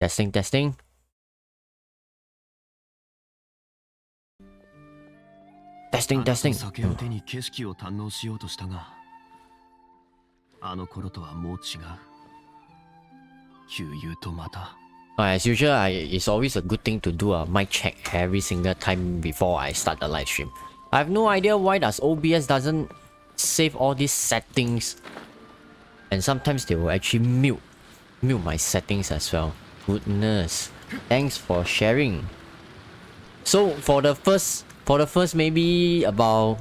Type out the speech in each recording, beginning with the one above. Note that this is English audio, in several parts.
Testing, testing. Testing, testing. As usual, it's always a good thing to do a mic check every single time before I start the live stream. I have no idea why does OBS doesn't save all these settings, and sometimes they will actually mute my settings as well. Goodness, thanks for sharing. So for the first maybe about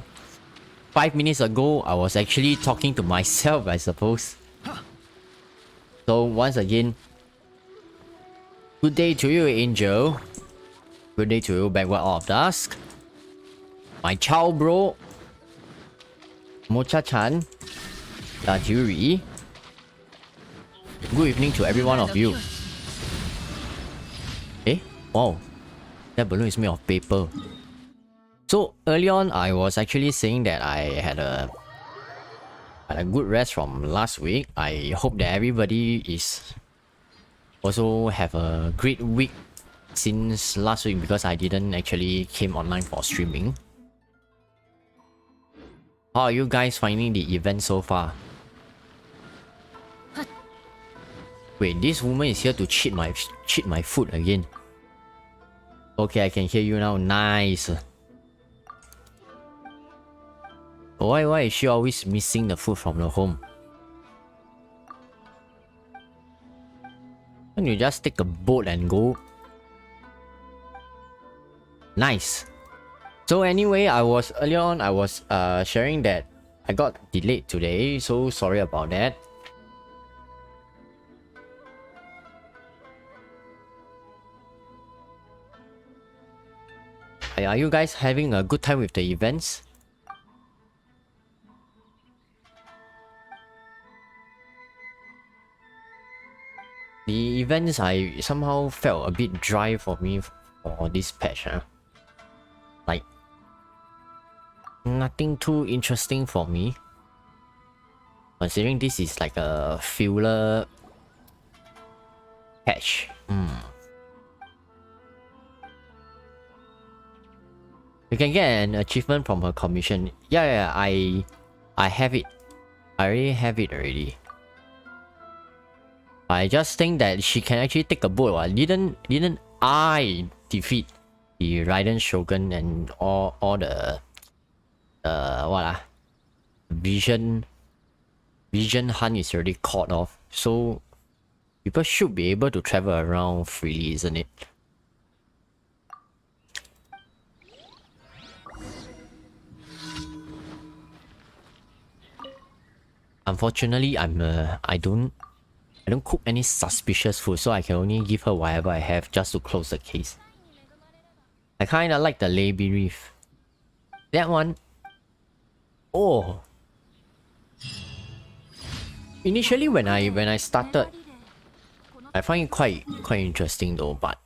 5 minutes ago, I was actually talking to myself, I suppose. So once again, good day to you, Angel. Good day to you, Backward of Dusk. My Chow Bro. Mocha-chan. Yuri. Good evening to every one of you. Eh? Wow. That balloon is made of paper. So early on, I was actually saying that I had a good rest from last week. I hope that everybody is also have a great week since last week, because I didn't actually came online for streaming. How are you guys finding the event so far? Wait, this woman is here to cheat my food again. Okay, I can hear you now. Nice. Why is she always missing the food from the home? Can you just take a boat and go? Nice. So anyway, earlier on I was sharing that I got delayed today, so sorry about that. Are you guys having a good time with the events? The events, I somehow felt a bit dry for me for this patch. Huh? Like, nothing too interesting for me. Considering this is like a filler patch. You can get an achievement from her commission. Yeah, I have it. I already have it already. I just think that she can actually take a boat. Didn't I defeat the Raiden Shogun and all the vision hunt is already caught off, so people should be able to travel around freely, isn't it? Unfortunately, I don't cook any suspicious food, so I can only give her whatever I have just to close the case. I kinda like the Laby Reef. That one. Oh. Initially when I started, I find it quite interesting though, but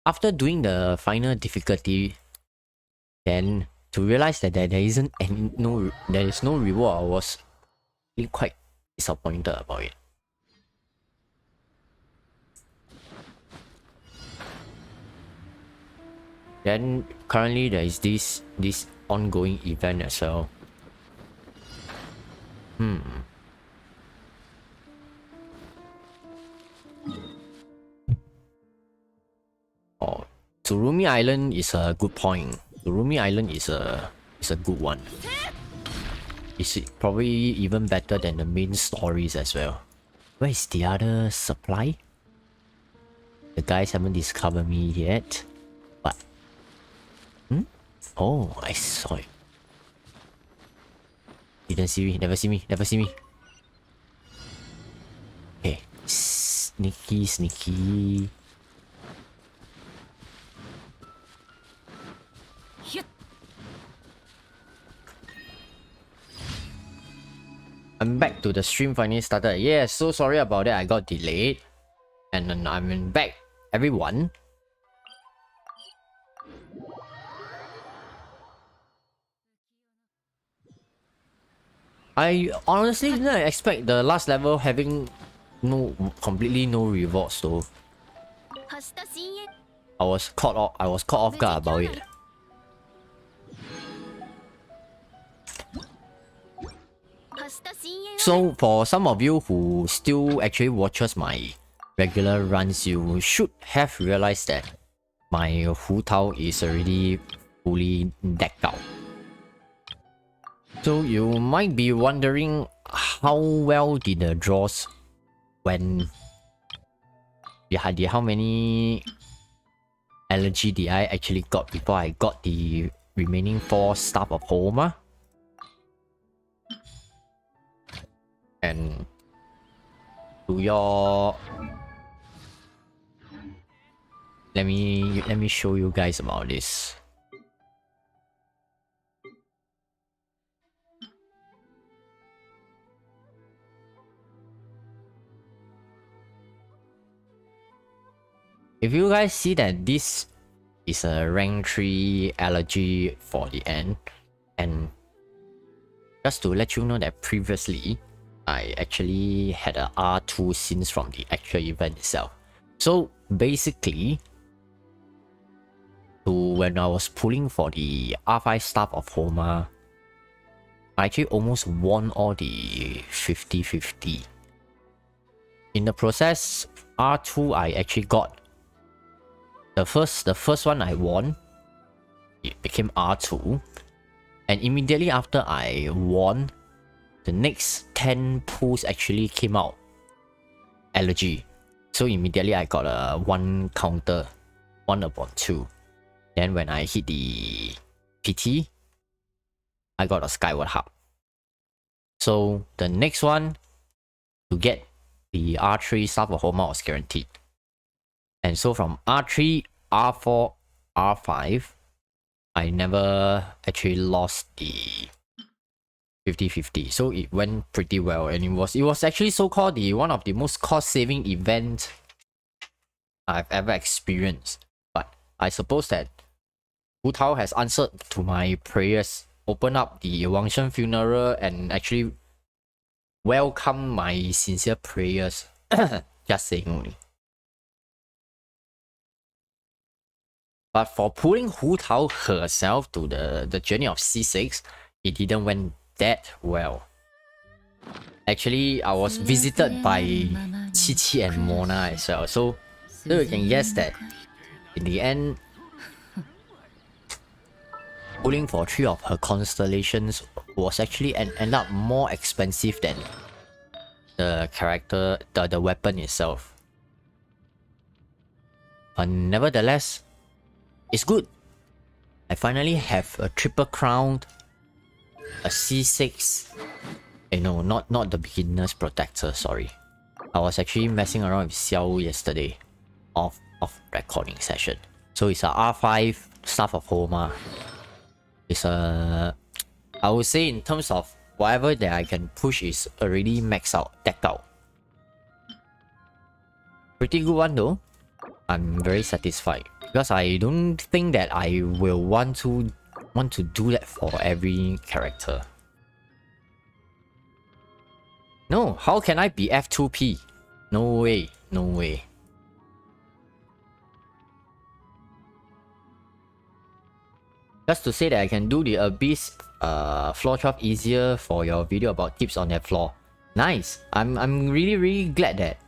after doing the final difficulty, then to realize that there is no reward, I was really quite disappointed about it. Then currently there is this ongoing event as well. Oh, Tsurumi Island is a good point. Tsurumi Island is a good one. It's probably even better than the main stories as well. Where is the other supply? The guys haven't discovered me yet. What? Oh, I saw it. Didn't see me, never see me. Okay. Sneaky. I'm back to the stream finally started. Yeah, so sorry about that. I got delayed. And then I'm back, everyone. I honestly didn't expect the last level having completely no rewards though. I was caught off guard about it. So for some of you who still actually watches my regular runs, you should have realized that my Hu Tao is already fully decked out. So you might be wondering how well did the draws went. How many allergy did I actually got before I got the remaining 4 Staff of Thoma? And to your... Let me show you guys about this. If you guys see that this is a rank 3 allergy for the end, and just to let you know that previously I actually had a R2 since from the actual event itself. So basically, when I was pulling for the R5 Staff of Thoma, I actually almost won all the 50-50. In the process, R2 I actually got the first one I won, it became R2, and immediately after I won, the next 10 pulls actually came out allergy. So immediately I got a 1 counter, 1/2. Then when I hit the PT, I got a Skyward Hub. So the next one to get the R3 Staff of Thoma was guaranteed. And so from R3, R4, R5, I never actually lost the 50-50. So it went pretty well, and it was actually so-called the one of the most cost-saving events I've ever experienced. But I suppose that Hu Tao has answered to my prayers, opened up the Wangshen funeral, and actually welcomed my sincere prayers. Just saying only. But for pulling Hu Tao herself to the journey of C6, it didn't went that well. Actually, I was visited by chit and Mona as well. So you can guess that in the end, pulling for 3 of her constellations was actually end up more expensive than the character, the weapon itself. But nevertheless, it's good. I finally have a triple crown, a C6. No, not the beginner's protector, sorry. I was actually messing around with Xiao yesterday off recording session. So it's a R5 Staff of Thoma. It's a, I would say in terms of whatever that I can push is already maxed out, decked out. Pretty good one though. I'm very satisfied because I don't think that I will want to do that for every character. No, how can I be F2P? No way, no way. Just to say that I can do the Abyss floor 12 easier for your video about tips on that floor. Nice. I'm really glad that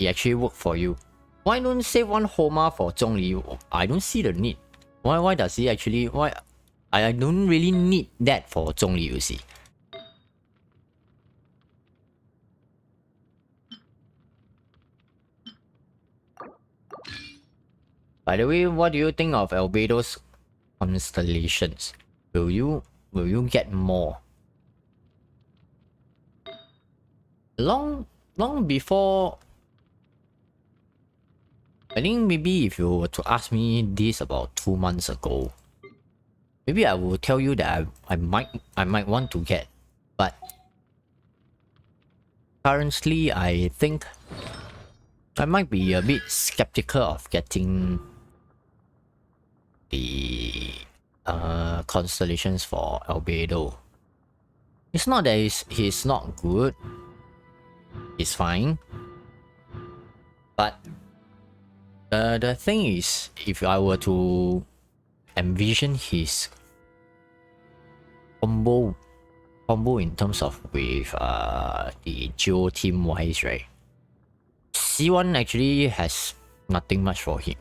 it actually worked for you. Why don't save 1 Thoma for Zhongli? I don't see the need. Why does he actually... Why? I don't really need that for Zhongli, you see. By the way, what do you think of Albedo's constellations? Will you get more? Long before... I think maybe if you were to ask me this about 2 months ago, maybe I will tell you that I might want to get, but currently I think I might be a bit skeptical of getting the constellations for Albedo. It's not that he's not good, he's fine, but The thing is, if I were to envision his combo in terms of with the Geo team wise, right? C1 actually has nothing much for him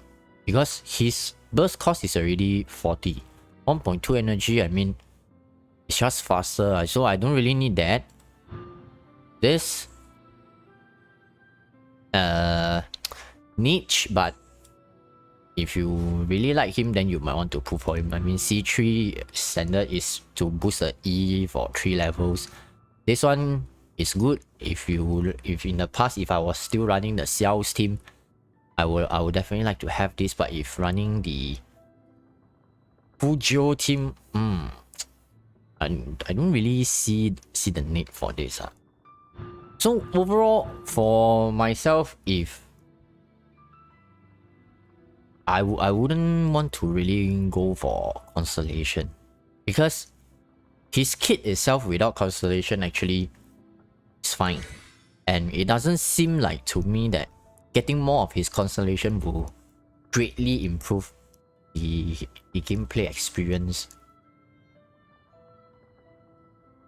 because his burst cost is already 40. 1.2 energy, I mean, it's just faster, so I don't really need that. This niche, but if you really like him, then you might want to pull for him. I mean, C3 standard is to boost the E for 3 levels. This one is good if in the past, if I was still running the sales team, I would definitely like to have this. But if running the Fujio team, I don't really see the need for this. So overall, for myself, if I wouldn't want to really go for constellation, because his kit itself without constellation actually is fine, and it doesn't seem like to me that getting more of his constellation will greatly improve the gameplay experience.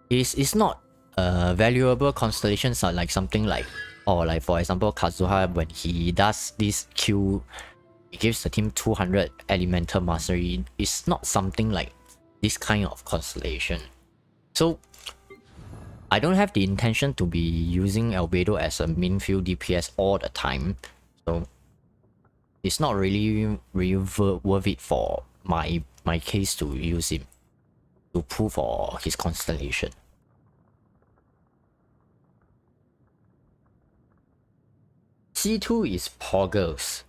It's not valuable constellations are like something like, or like for example Kazuha, when he does this Q, it gives the team 200 elemental mastery. It's not something like this kind of constellation. So I don't have the intention to be using Albedo as a main field DPS all the time, so it's not really worth it for my case to use him to pull for his constellation. C2 is Poggers.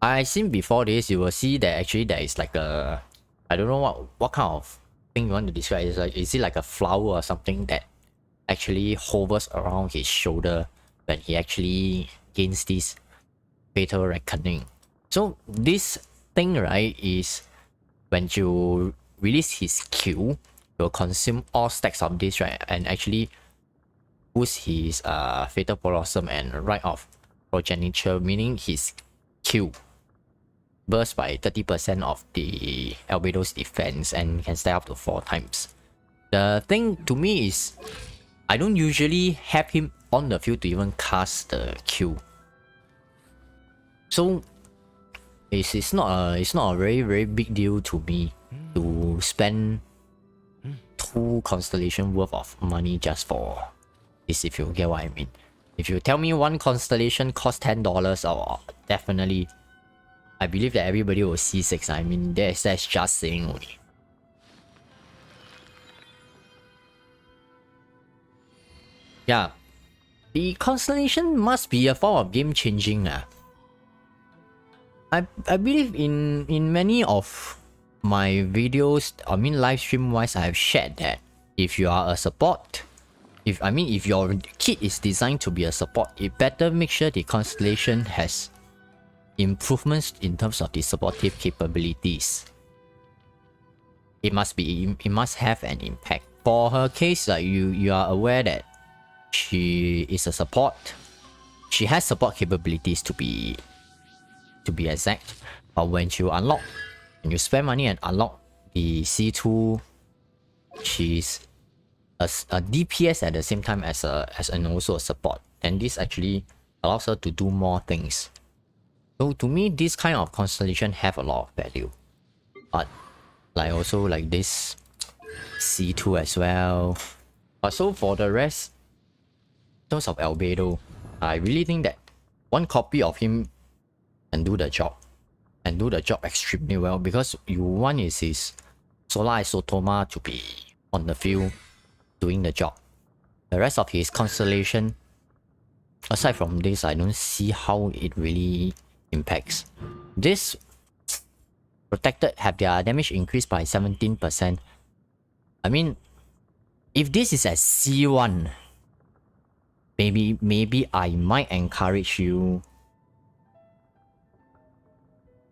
I seen before this, you will see that actually there is like a, I don't know what kind of thing you want to describe. It's like, is it like a flower or something that actually hovers around his shoulder when he actually gains this fatal reckoning? So this thing, right, is when you release his Q, you'll consume all stacks of this, right, and actually boost his fatal blossom and right off progeniture, meaning his Q burst by 30% of the Albedo's defense and can stack up to 4 times. The thing to me is, I don't usually have him on the field to even cast the Q. So it's not a very big deal to me to spend 2 constellation worth of money just for this, if you get what I mean. If you tell me 1 constellation costs $10, or definitely I believe that everybody will see 6. I mean, that's just saying only. Yeah, the constellation must be a form of game changing. I believe in many of my videos, I mean live stream wise, I have shared that if you are a support, if your kit is designed to be a support, it better make sure the constellation has improvements in terms of the supportive capabilities. It must have an impact. For her case, like you are aware that she is a support. She has support capabilities to be exact. But when you unlock, when you spend money and unlock the C2, she's a DPS at the same time as and also a support. And this actually allows her to do more things. So to me, this kind of constellation have a lot of value. But like also like this C2 as well. But so for the rest, in terms of Albedo, I really think that 1 copy of him can do the job. And do the job extremely well, because you want is his Solar ISO Thoma to be on the field doing the job. The rest of his constellation, aside from this, I don't see how it really impacts. This protected have their damage increased by 17%. I mean, if this is at C1, maybe I might encourage you.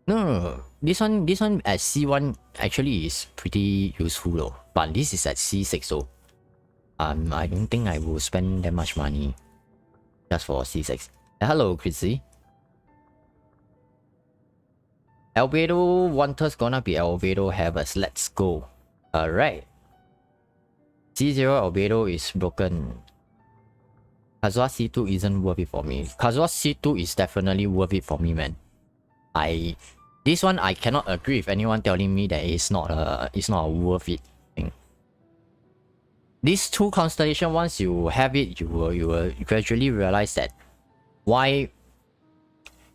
No. This one at C1 actually is pretty useful though. But this is at C6, so I don't think I will spend that much money just for C6. Hello, Chrissy. Albedo Wanter's gonna be Albedo Havers. Let's go. Alright. C0 Albedo is broken. Kazuha C2 isn't worth it for me. Kazuha C2 is definitely worth it for me, man. This one I cannot agree with anyone telling me that it's not a worth it thing. These two constellations, once you have it, you will gradually realize that why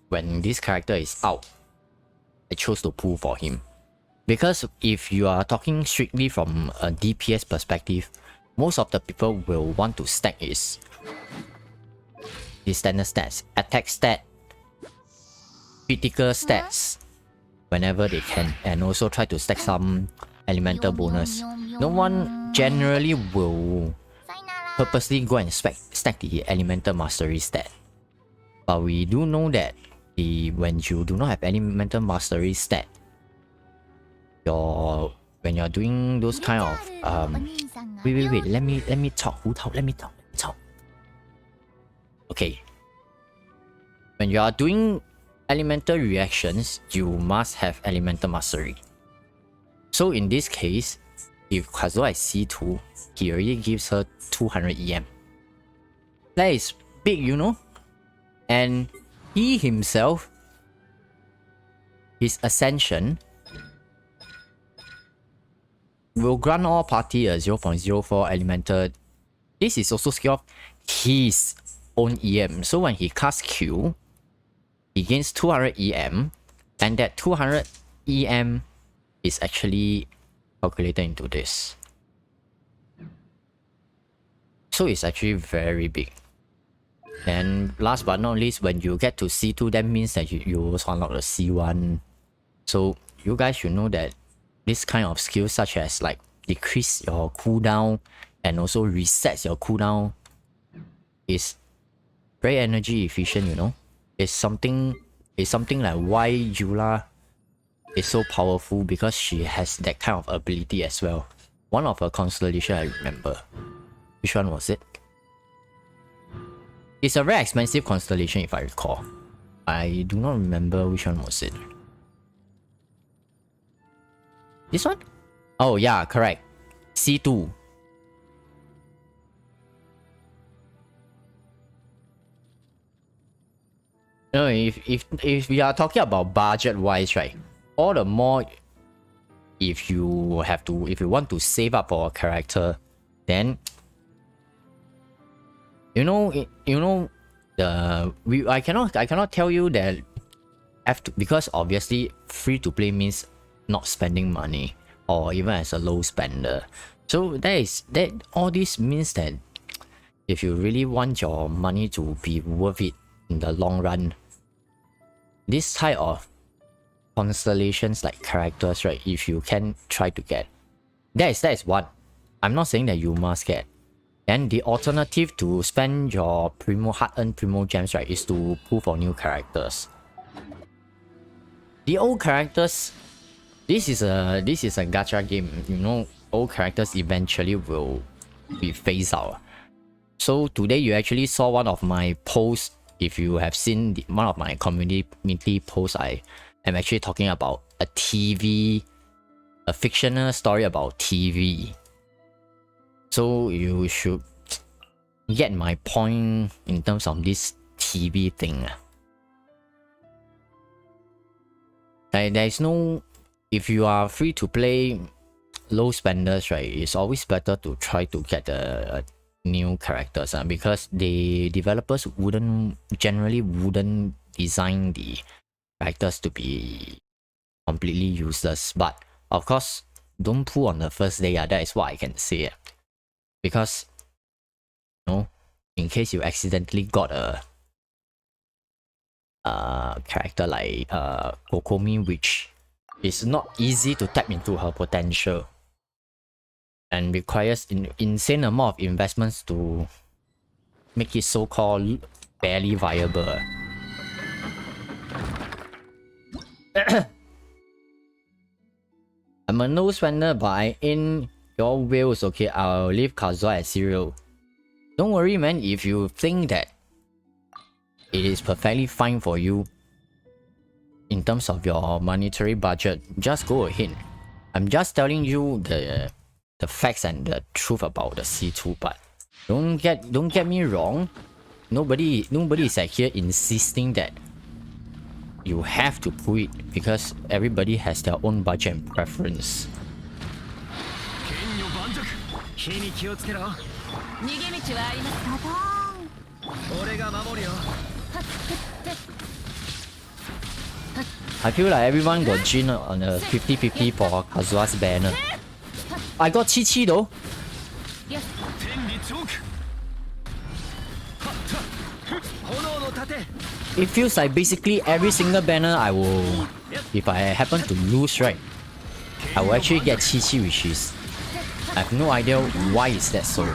when this character is out, I chose to pull for him. Because if you are talking strictly from a DPS perspective, most of the people will want to stack the standard stats, attack stat, critical stats whenever they can, and also try to stack some elemental bonus. No one generally will purposely go and stack the elemental mastery stat. But we do know that when you do not have elemental mastery stat, when you're doing those kind of wait, let me talk. Let me talk. Okay. When you are doing elemental reactions, you must have elemental mastery. So in this case, if Kazuha is C2, he already gives her 200 EM. That is big, you know? And he himself, his ascension, will grant all party a 0.04 elemental. This is also skill of his own EM. So when he casts Q, he gains 200 EM, and that 200 EM is actually calculated into this. So it's actually very big. And last but not least, when you get to C2, that means that you also unlock the C1. So you guys should know that this kind of skills, such as like decrease your cooldown and also resets your cooldown, is very energy efficient, you know. It's something like why Eula is so powerful, because she has that kind of ability as well. One of her constellation I remember. Which one was it? It's a very expensive constellation if I recall. I do not remember which one was it. This one? Oh yeah, correct. C2. No, if we are talking about budget wise, right? All the more, if you want to save up for a character, then I cannot tell you that because obviously free to play means not spending money, or even as a low spender. So all this means that if you really want your money to be worth it in the long run, this type of constellations like characters, right? If you can try to get, that is one. I'm not saying that you must get. And the alternative to spend your hard-earned primo gems, right, is to pull for new characters. The old characters, this is a gacha game. You know, old characters eventually will be phased out. So today you actually saw one of my posts. If you have seen one of my community posts, I am actually talking about a fictional story about TV. So you should get my point in terms of this TV thing. Like, there is no, if you are free to play low spenders, right, it's always better to try to get a new characters, because the developers generally wouldn't design the characters to be completely useless. But of course, don't pull on the first day. That is what I can say. Because, you know, in case you accidentally got a character like Kokomi, which is not easy to tap into her potential and requires an insane amount of investments to make it so-called barely viable. I'm a no spender, but I ain't your wheels. Okay, I'll leave Kazuha as zero. Don't worry, man. If you think that it is perfectly fine for you in terms of your monetary budget, just go ahead. I'm just telling you the facts and the truth about the C2 part. Don't get me wrong. Nobody is here insisting that you have to pull it because everybody has their own budget and preference. I feel like everyone got Jin on a 50-50 for Kazuha's banner. I got Chi though. It feels like basically every single banner I will, if I happen to lose, right, I will actually get Chi, which is, I have no idea why is that so.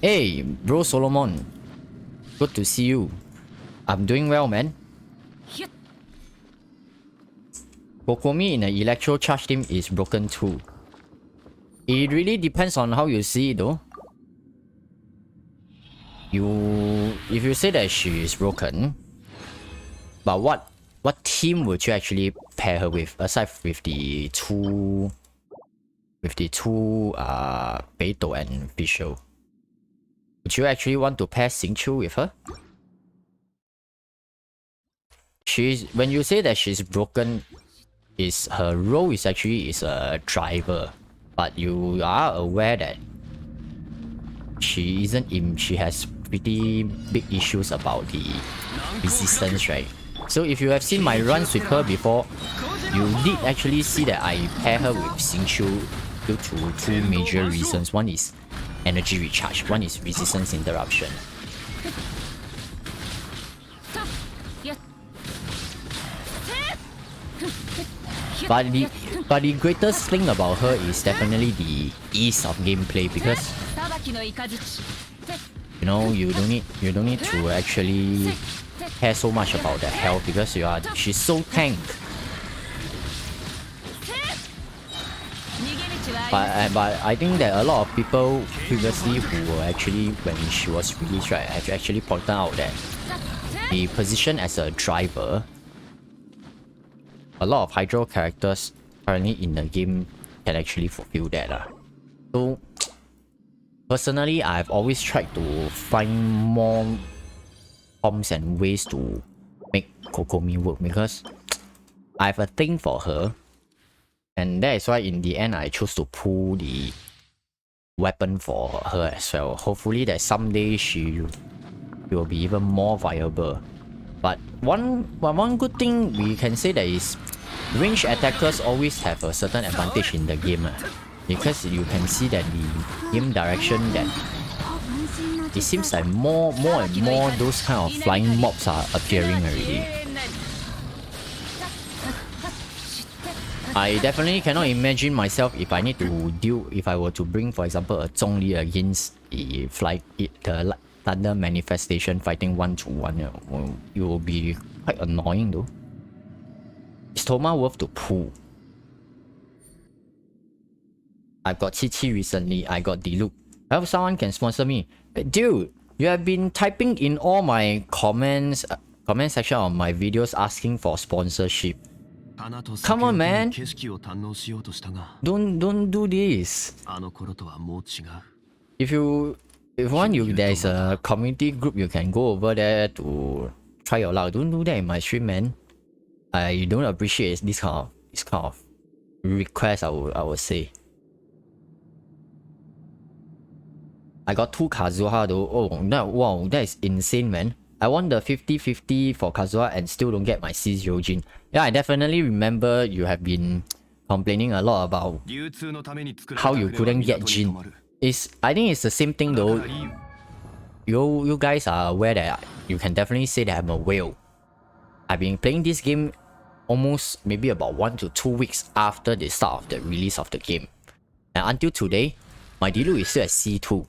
Hey, bro Solomon. Good to see you. I'm doing well, man. Kokomi in an electro charge team is broken too. It really depends on how you see it though. If you say that she is broken, but what team would you actually pair her with aside with the two Beidou and Fischl? Would you actually want to pair Xingqiu with her? When you say that she's broken, is her role is actually a driver, but you are aware that she has pretty big issues about the resistance, right? So if you have seen my runs with her before, you did actually see that I pair her with Xingqiu due to two major reasons. One is energy recharge, one is resistance interruption. But the greatest thing about her is definitely the ease of gameplay, because you know you don't need to actually care so much about the health because she's so tank. But I think that a lot of people previously who were actually, when she was released, right, have actually pointed out that the position as a driver, a lot of Hydro characters currently in the game can actually fulfill that. So personally, I've always tried to find more forms and ways to make Kokomi work because I have a thing for her. And that is why in the end I chose to pull the weapon for her as well. Hopefully that someday she will be even more viable. But one good thing we can say that is ranged attackers always have a certain advantage in the game. Because you can see that the game direction, that it seems like more and more those kind of flying mobs are appearing already. I definitely cannot imagine myself if I need to if I were to bring, for example, a Zhongli against the Thunder Manifestation fighting 1-1. It will be quite annoying though. Is Thoma worth to pull? I got Chi recently, I got Diluc. I hope someone can sponsor me. Dude, you have been typing in all my comment section on my videos asking for sponsorship. Come on, man. Don't do this. If there's a community group, you can go over there to try your luck. Don't do that in my stream, man. I don't appreciate this kind of request, I would say. I got 2 Kazuha though. Wow, that is insane, man. I won the 50-50 for Kazuha and still don't get my C0 Jin. Yeah, I definitely remember you have been complaining a lot about how you couldn't get Jin. I think it's the same thing though. You guys are aware that you can definitely say that I'm a whale. I've been playing this game almost maybe about 1 to 2 weeks after the start of the release of the game. And until today, my Diluc is still at C2.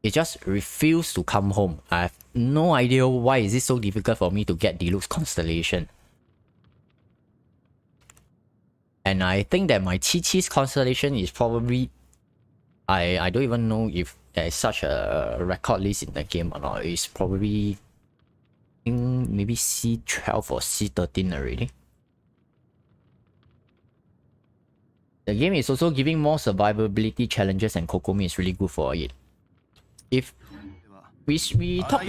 It just refused to come home. I have no idea why is it so difficult for me to get Diluc's constellation. And I think that my Chi-Chi's constellation is probably I don't even know if there is such a record list in the game or not. It's probably, I think maybe C12 or C13 already. The game is also giving more survivability challenges, and Kokomi is really good for it. If we talk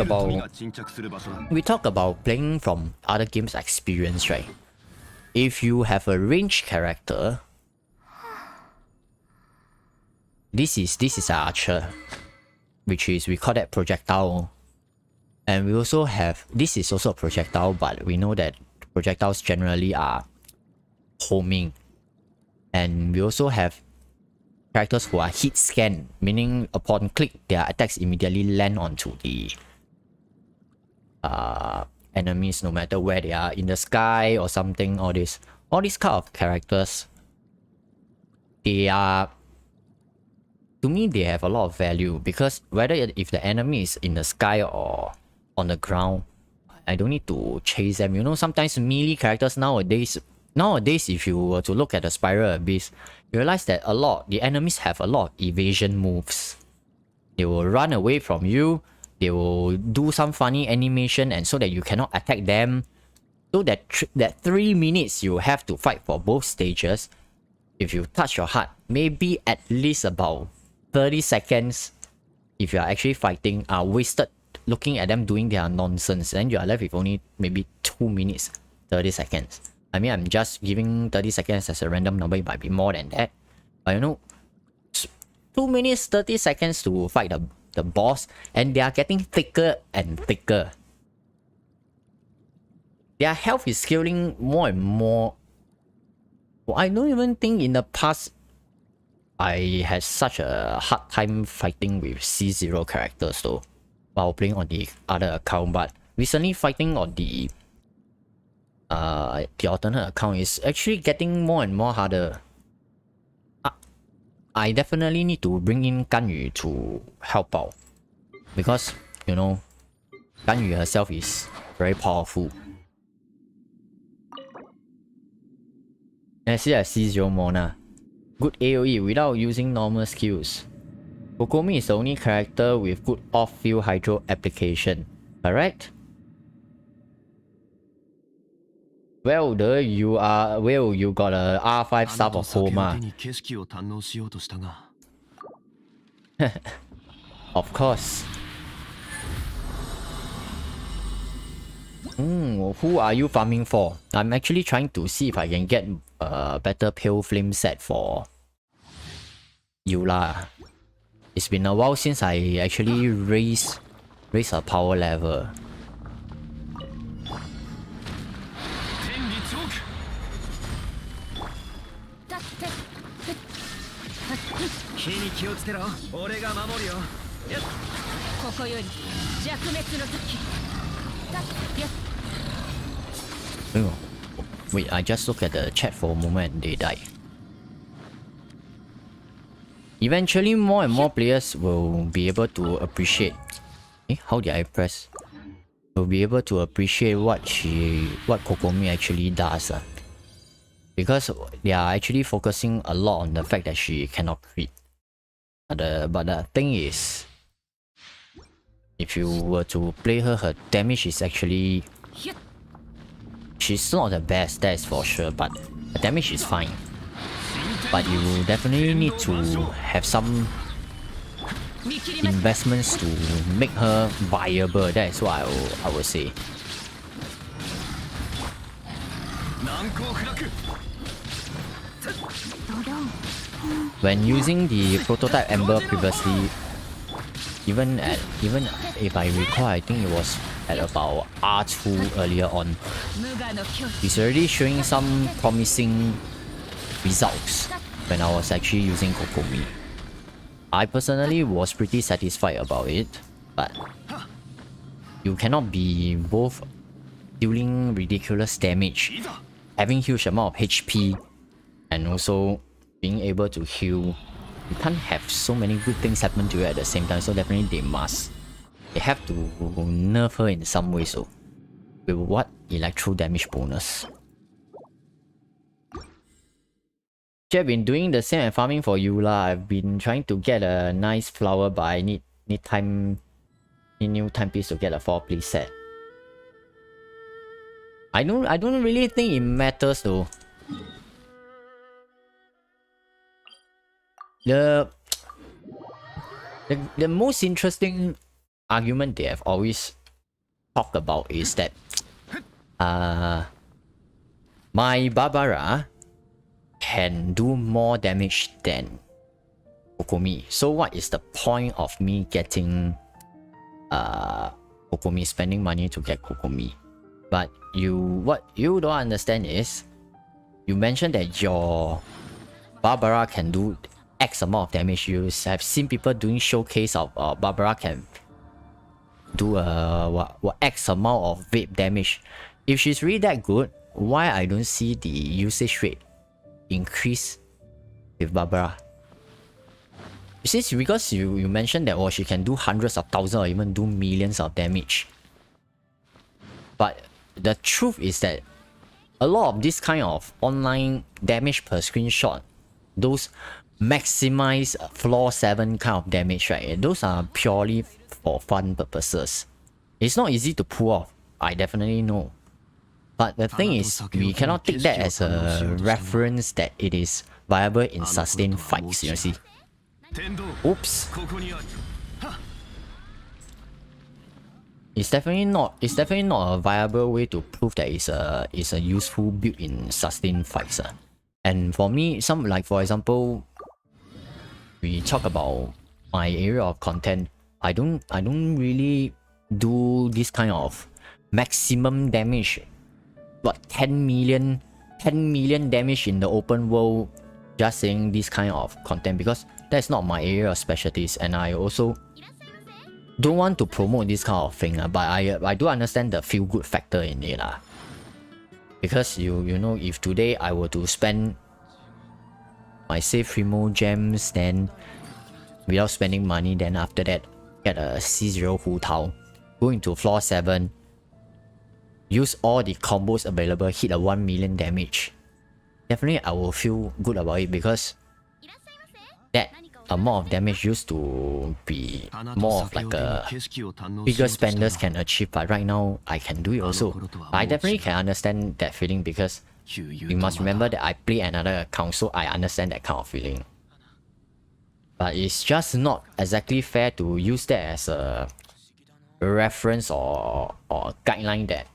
about playing from other games experience, right? If you have a ranged character, this is an archer, which is, we call that projectile, and we also have, this is also a projectile, but we know that projectiles generally are homing. And we also have characters who are hit scan, meaning upon click, their attacks immediately land onto the enemies, no matter where they are, in the sky or something. All these kind of characters, they are, to me, they have a lot of value, because whether if the enemy is in the sky or on the ground, I don't need to chase them. You know, sometimes melee characters nowadays, if you were to look at the Spiral Abyss, you realize that the enemies have a lot of evasion moves. They will run away from you, they will do some funny animation, and so that you cannot attack them. So that 3 minutes you have to fight for both stages, if you touch your heart, maybe at least about 30 seconds, if you are actually fighting, are wasted looking at them doing their nonsense. Then you are left with only maybe 2 minutes, 30 seconds. I mean, I'm just giving 30 seconds as a random number, it might be more than that. But you know, 2 minutes, 30 seconds to fight the boss, and they are getting thicker and thicker. Their health is scaling more and more. Well, I don't even think in the past I had such a hard time fighting with C0 characters though, while playing on the other account. But recently fighting on the alternate account is actually getting more and more harder. I definitely need to bring in Ganyu to help out, because you know, Ganyu herself is very powerful. I see I C0 Mona. Good AoE without using normal skills. Kokomi is the only character with good off-field hydro application, correct? Well, you got a R5 staff of Thoma. Of course. Who are you farming for? I'm actually trying to see if I can get a better Pale Flame set for Eula. It's been a while since I actually raised her power level. Oh, wait, I just look at the chat for a moment and they die. Eventually, more and more players will be able to appreciate. How did I press? Will be able to appreciate what Kokomi actually does. Because they are actually focusing a lot on the fact that she cannot crit. But the thing is, if you were to play her, her damage is actually... She's not the best, that is for sure, but the damage is fine. But you definitely need to have some investments to make her viable. That is what I would say. When using the prototype Ember previously, even if I recall, I think it was at about R2 earlier on, it's already showing some promising results when I was actually using Kokomi. I personally was pretty satisfied about it, but you cannot be both dealing ridiculous damage, having huge amount of HP, and also being able to heal. You can't have so many good things happen to you at the same time, so definitely they have to nerf her in some way, so with what electro damage bonus. I've been doing the same and farming for you lah. I've been trying to get a nice flower, but I need time, need new timepiece to get a 4-piece set. I don't really think it matters though. The most interesting argument they have always talked about is that my Barbara can do more damage than Kokomi. So what is the point of me getting Kokomi, spending money to get Kokomi? But what you don't understand is, you mentioned that your Barbara can do X amount of damage. You have seen people doing showcase of Barbara can do what X amount of vape damage. If she's really that good, why I don't see the usage rate increase with Barbara? Since because you mentioned that she can do hundreds of thousands or even do millions of damage. But the truth is that a lot of this kind of online damage per screenshot, those maximize floor 7 kind of damage, right? Those are purely for fun purposes. It's not easy to pull off, I definitely know. But the thing is, we cannot take that as a reference that it is viable in sustained fights, you see. Oops. It's definitely not a viable way to prove that it's a useful build in sustained fights. And for me, for example, we talk about my area of content, I don't really do this kind of maximum damage. What, 10 million damage in the open world, just saying this kind of content, because that's not my area of specialties, and I also don't want to promote this kind of thing, but I do understand the feel good factor in it, because you know, if today I were to spend my save Primo gems, then without spending money, then after that get a C0 Hu Tao, go into floor 7, use all the combos available, hit a 1 million damage, definitely I will feel good about it, because that amount of damage used to be more of like a bigger spenders can achieve, but right now I can do it also. I definitely can understand that feeling, because you must remember that I play another account, so I understand that kind of feeling. But it's just not exactly fair to use that as a reference or guideline that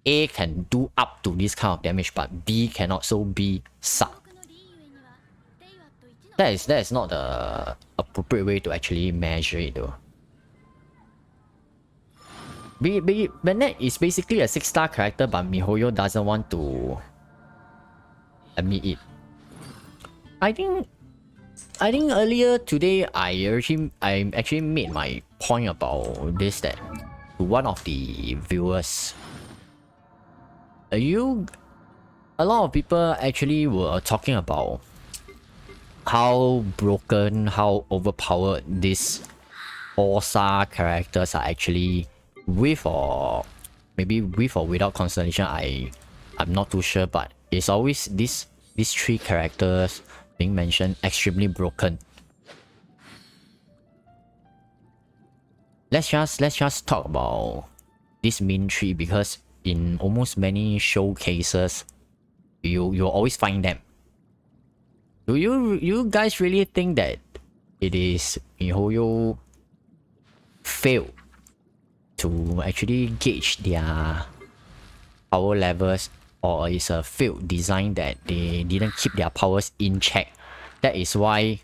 A can do up to this kind of damage, but B cannot, so B suck. That is not the appropriate way to actually measure it though. Bennett is basically a 6-star character, but MiHoYo doesn't want to admit it. I think earlier today I actually made my point about this, that to one of the viewers. A lot of people actually were talking about how broken, how overpowered these 4-star characters are actually, with or maybe with or without constellation. I'm not too sure, but it's always these 3 characters being mentioned extremely broken. Let's just talk about this main 3, because in almost many showcases you'll always find them. Do you guys really think that it is MiHoYo failed to actually gauge their power levels, or is a failed design that they didn't keep their powers in check? That is why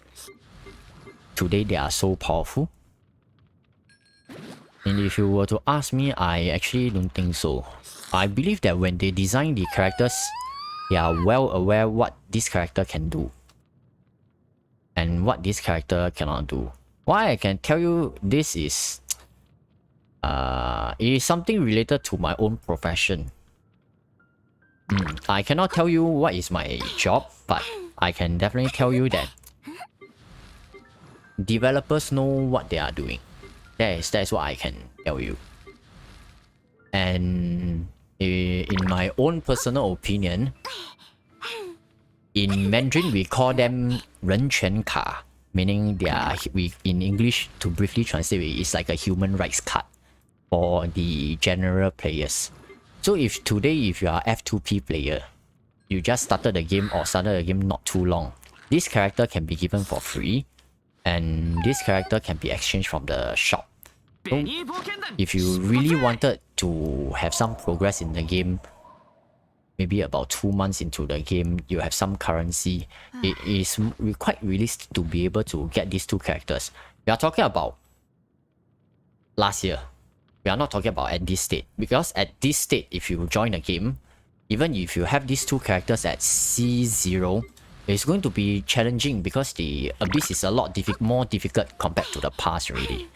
today they are so powerful? And if you were to ask me, I actually don't think so. I believe that when they design the characters, they are well aware what this character can do and what this character cannot do. Why I can tell you this is it is something related to my own profession. I cannot tell you what is my job, but I can definitely tell you that developers know what they are doing. That is what I can tell you. And in my own personal opinion, In Mandarin, we call them 人权卡, meaning they are, in English, to briefly translate, it's like a human rights card for the general players. So if today, if you are F2P player, you just started the game or started the game not too long, this character can be given for free, and this character can be exchanged from the shop. So if you really wanted to have some progress in the game, maybe about 2 months into the game, you have some currency, it is quite realistic to be able to get these two characters. We are talking about last year. We are not talking about at this state. Because at this state, if you join the game, even if you have these two characters at C0, it's going to be challenging because the Abyss is a lot more difficult compared to the past already.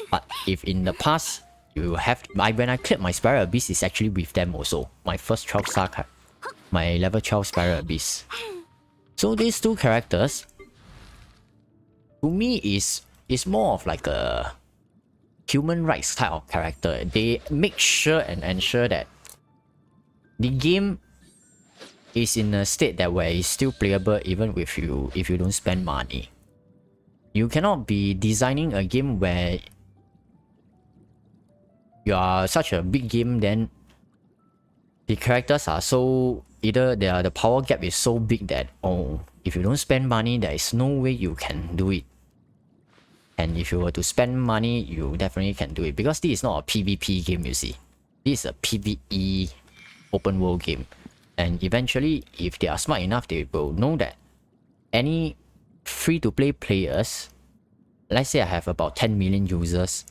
But if in the past, you have... when I cleared my Spiral Abyss, it's actually with them also. My first 12 star card. My level 12 Spiral Abyss. So these two characters, to me, is more of like a human rights type of character. They make sure and ensure that the game is in a state that where it's still playable even if you don't spend money. You cannot be designing a game where you are such a big game, then the characters are so... either the power gap is so big that, oh, if you don't spend money, there is no way you can do it. And if you were to spend money, you definitely can do it. Because this is not a PvP game, you see. This is a PvE open world game. And eventually, if they are smart enough, they will know that any free-to-play players, let's say I have about 10 million users,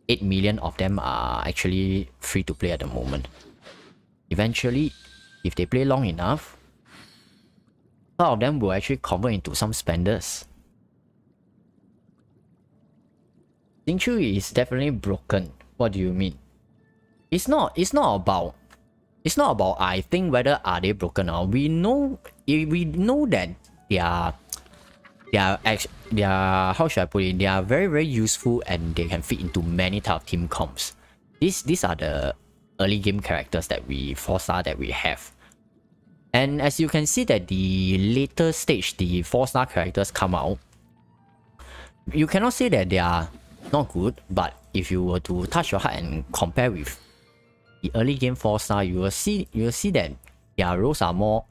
8 million of them are actually free to play at the moment. Eventually, if they play long enough, a lot of them will actually convert into some spenders. Xingqiu is definitely broken. What do you mean? It's not about I think whether are they broken or we know that they are how should I put it? They are very, very useful and they can fit into many type of team comps. These are the early game characters that we 4-star that we have. And as you can see that the later stage, the 4-star characters come out, you cannot say that they are not good, but if you were to touch your heart and compare with the early game 4-star, you will see that their roles are more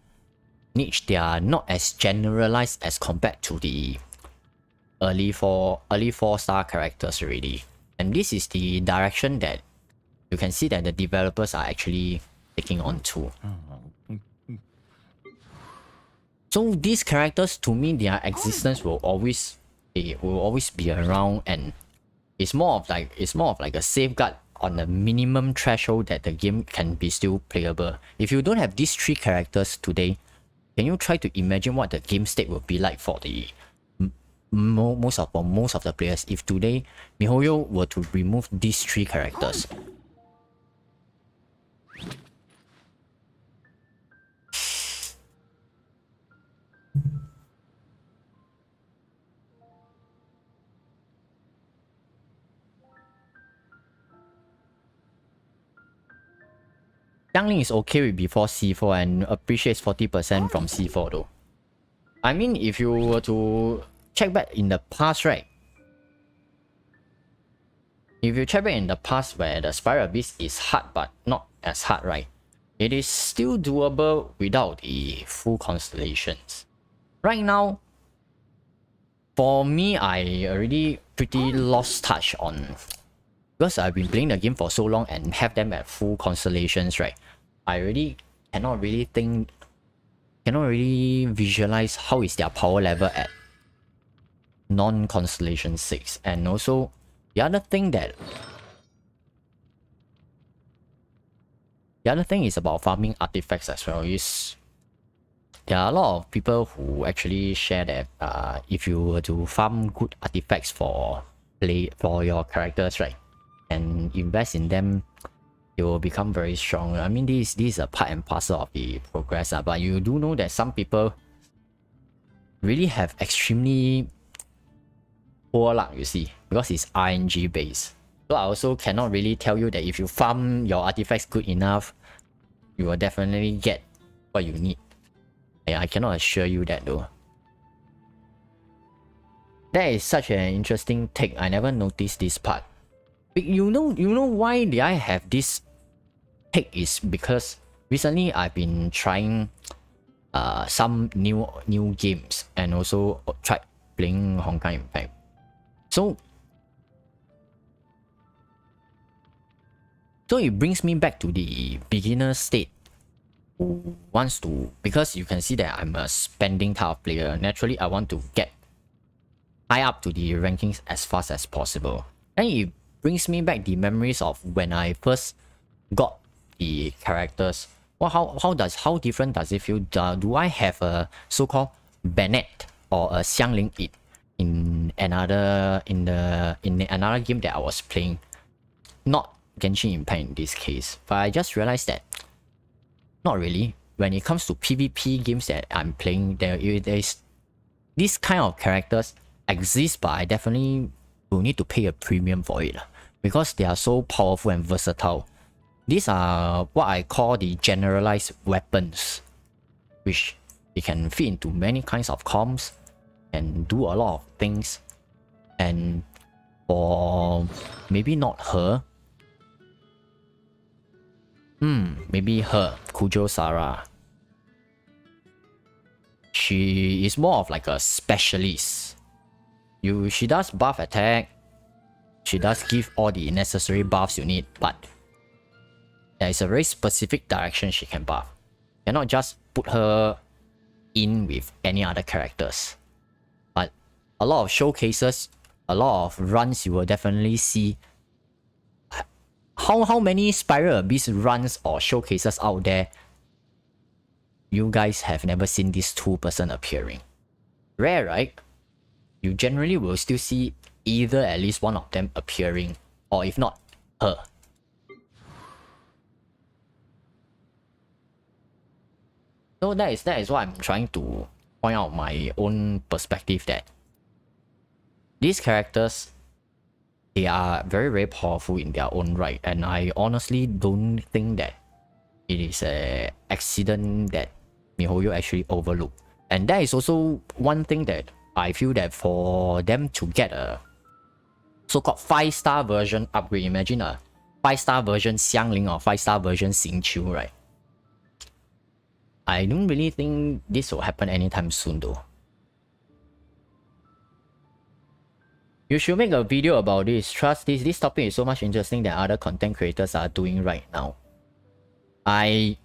niche. They are not as generalized as compared to the early 4-star characters already. And this is the direction that you can see that the developers are actually taking on to. So these characters, to me, their existence will always be around, and it's more of like a safeguard on the minimum threshold that the game can be still playable. If you don't have these three characters today, can you try to imagine what the game state will be like for the most of the players if today MiHoYo were to remove these three characters? Youngling is okay with before C4 and appreciates 40% from C4 though. I mean, if you were to check back in the past, right? If you check back in the past where the Spiral Abyss is hard but not as hard, right? It is still doable without the full constellations. Right now, for me, I already pretty lost touch on... because I've been playing the game for so long and have them at full constellations, right? I really cannot really visualize how is their power level at non-constellation 6. And also, the other thing is about farming artifacts as well. There are a lot of people who actually share that if you were to farm good artifacts for your characters, right, and invest in them, you will become very strong. I mean, this is a part and parcel of the progress, but you do know that some people really have extremely poor luck, you see, because it's RNG based. So I also cannot really tell you that if you farm your artifacts good enough, you will definitely get what you need. I cannot assure you that though. That is such an interesting take. I never noticed this part. You know why did I have this take is because recently I've been trying some new games and also tried playing Honkai Impact. So it brings me back to the beginner state who wants to, because you can see that I'm a spending type of player. Naturally, I want to get high up to the rankings as fast as possible. And it brings me back the memories of when I first got the characters. Well, how different does it feel? Do I have a so-called Bennett or a Xiangling It in another game that I was playing? Not Genshin Impact in this case, but I just realized that not really. When it comes to PvP games that I'm playing, there's this kind of characters exist, but I definitely will need to pay a premium for it because they are so powerful and versatile. These are what I call the generalized weapons, which they can fit into many kinds of comms and do a lot of things. And for maybe not her, maybe her, Kujo Sara. She is more of like a specialist. She does buff attack. She does give all the necessary buffs you need, but there is a very specific direction she can buff. You cannot just put her in with any other characters. But a lot of showcases, a lot of runs, you will definitely see how many Spiral Abyss runs or showcases out there you guys have never seen this two-person appearing. Rare, right? You generally will still see either at least one of them appearing, or if not, her. So that is what I'm trying to point out my own perspective, that these characters, they are very powerful in their own right, and I honestly don't think that it is an accident that MiHoYo actually overlooked. And that is also one thing that I feel that for them to get a so-called 5-star version upgrade, imagine a 5-star version Xiangling or 5-star version Xingqiu, right? I don't really think this will happen anytime soon though. You should make a video about this. Trust this topic is so much interesting that other content creators are doing right now. I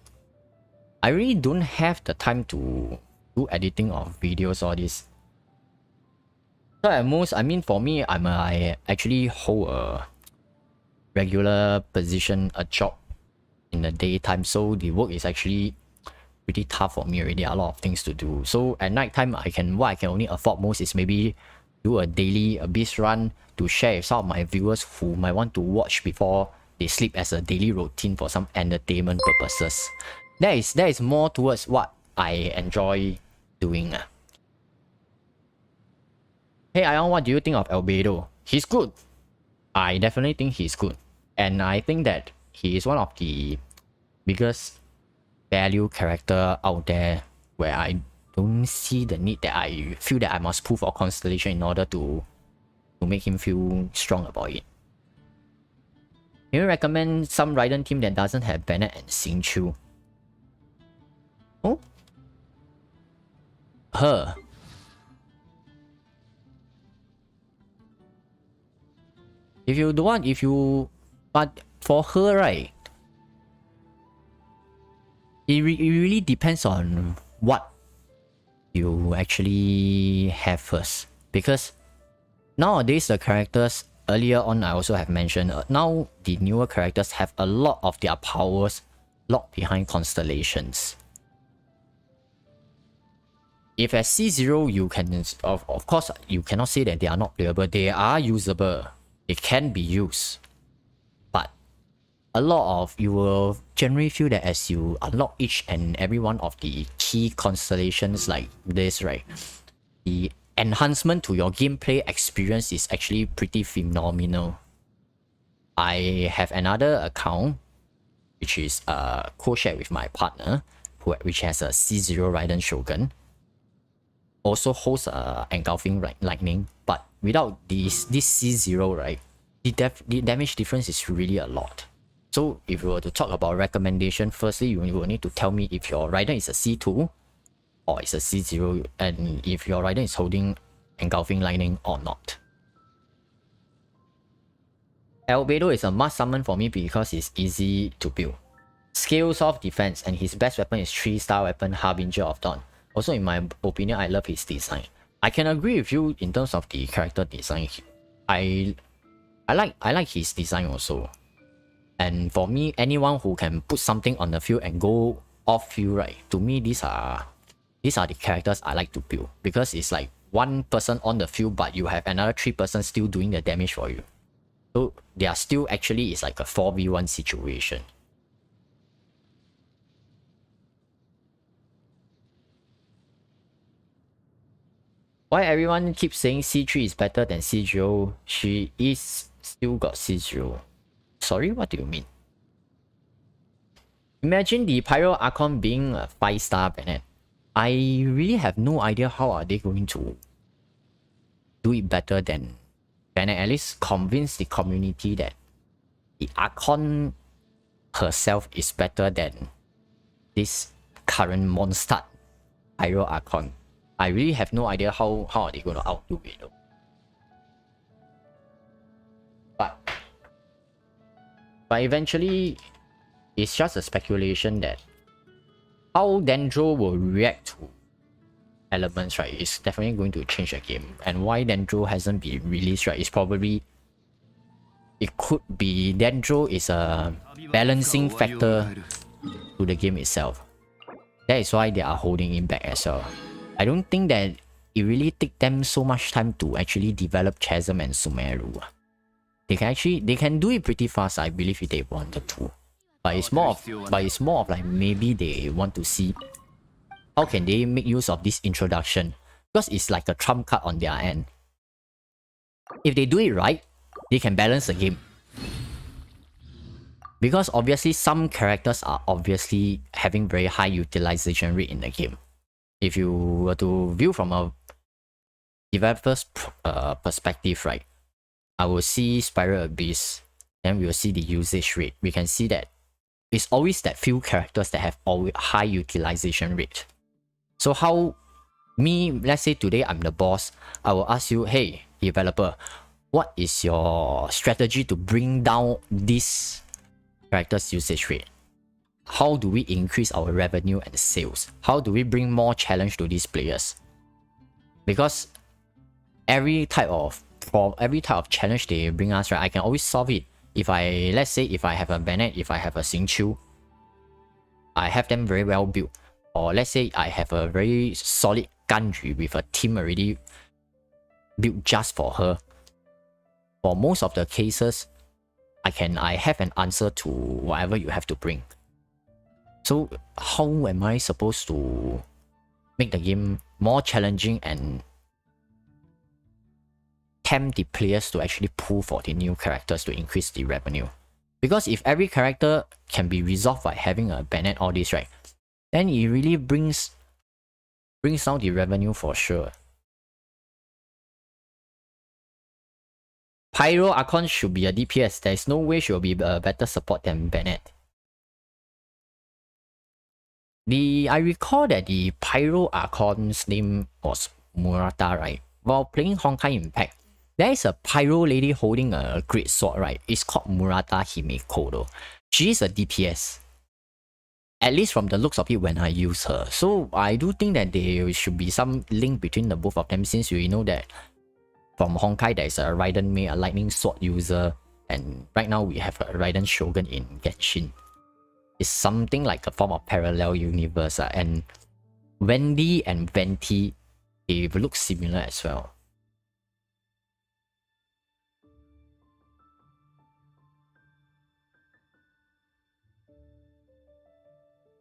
really don't have the time to do editing of videos or this. So at most, I mean, for me, I actually hold a regular position, a job in the daytime, so the work is actually pretty tough for me already. A lot of things to do. So at night time, what I can only afford most is maybe do a daily Abyss run to share with some of my viewers who might want to watch before they sleep as a daily routine for some entertainment purposes. That is more towards what I enjoy doing. Hey Ion, what do you think of Albedo? He's good. I definitely think he's good. And I think that he is one of the biggest value character out there where I don't see the need that I feel that I must pull for Constellation in order to make him feel strong about it. Can you recommend some Raiden team that doesn't have Bennett and Xingqiu? Oh? Her. If you don't want, but for her, right, it really depends on what you actually have first. Because nowadays the characters, earlier on I also have mentioned, now the newer characters have a lot of their powers locked behind constellations. If at C0 you can, of course you cannot say that they are not playable, they are usable. It can be used, but a lot of you will generally feel that as you unlock each and every one of the key constellations like this, right, the enhancement to your gameplay experience is actually pretty phenomenal. I have another account which is co-shared with my partner, which has a C0 Raiden Shogun, also holds a engulfing lightning, but without this C0, right, the damage difference is really a lot. So if you were to talk about recommendation, firstly you will need to tell me if your Raiden is a C2 or it's a C0, and if your Raiden is holding engulfing lightning or not. Albedo is a must summon for me because it's easy to build. Scales of defense, and his best weapon is 3-star weapon Harbinger of Dawn. Also, in my opinion, I love his design. I can agree with you in terms of the character design. I like his design also. And for me, anyone who can put something on the field and go off field, right? To me, these are the characters I like to build, because it's like one person on the field, but you have another 3 persons still doing the damage for you. So they are still actually, it's like a 4v1 situation. Why everyone keeps saying C3 is better than C0? She is still got C0. Sorry, what do you mean? Imagine the Pyro Archon being a 5-star Bennett. I really have no idea how are they going to do it better than Bennett. At least convince the community that the Archon herself is better than this current monster Pyro Archon. I really have no idea how are they going to outdo it though. But eventually, it's just a speculation that how Dendro will react to elements, right, is definitely going to change the game. And why Dendro hasn't been released, right, is probably, it could be Dendro is a balancing factor to the game itself. That is why they are holding him back as well. I don't think that it really take them so much time to actually develop Chasm and Sumeru. They can do it pretty fast, I believe, if they wanted to. But it's more of like maybe they want to see how can they make use of this introduction, because it's like a trump card on their end. If they do it right, they can balance the game. Because obviously some characters are obviously having very high utilization rate in the game. If you were to view from a developer's perspective, right, I will see Spiral Abyss, then we will see the usage rate. We can see that it's always that few characters that have always high utilization rate. So how let's say today I'm the boss, I will ask you, hey developer, what is your strategy to bring down this character's usage rate? How do we increase our revenue and sales? How do we bring more challenge to these players? Because every type of challenge they bring us, right, I can always solve it. Let's say if I have a Bennett, if I have a Xingqiu, I have them very well built. Or let's say I have a very solid Ganju with a team already built just for her. For most of the cases, I have an answer to whatever you have to bring. So how am I supposed to make the game more challenging and tempt the players to actually pull for the new characters to increase the revenue? Because if every character can be resolved by having a Bennett, all this, right, then it really brings down the revenue for sure. Pyro Archon should be a DPS. There is no way she will be a better support than Bennett. I recall that the Pyro Archon's name was Murata, right? While playing Honkai Impact, there is a Pyro lady holding a great sword, right? It's called Murata Himeko though. She is a DPS. At least from the looks of it when I use her. So I do think that there should be some link between the both of them, since we know that from Honkai there is a Raiden Mei, a lightning sword user, and right now we have a Raiden Shogun in Genshin. It's something like a form of parallel universe, and Wendy and Venti, they look similar as well.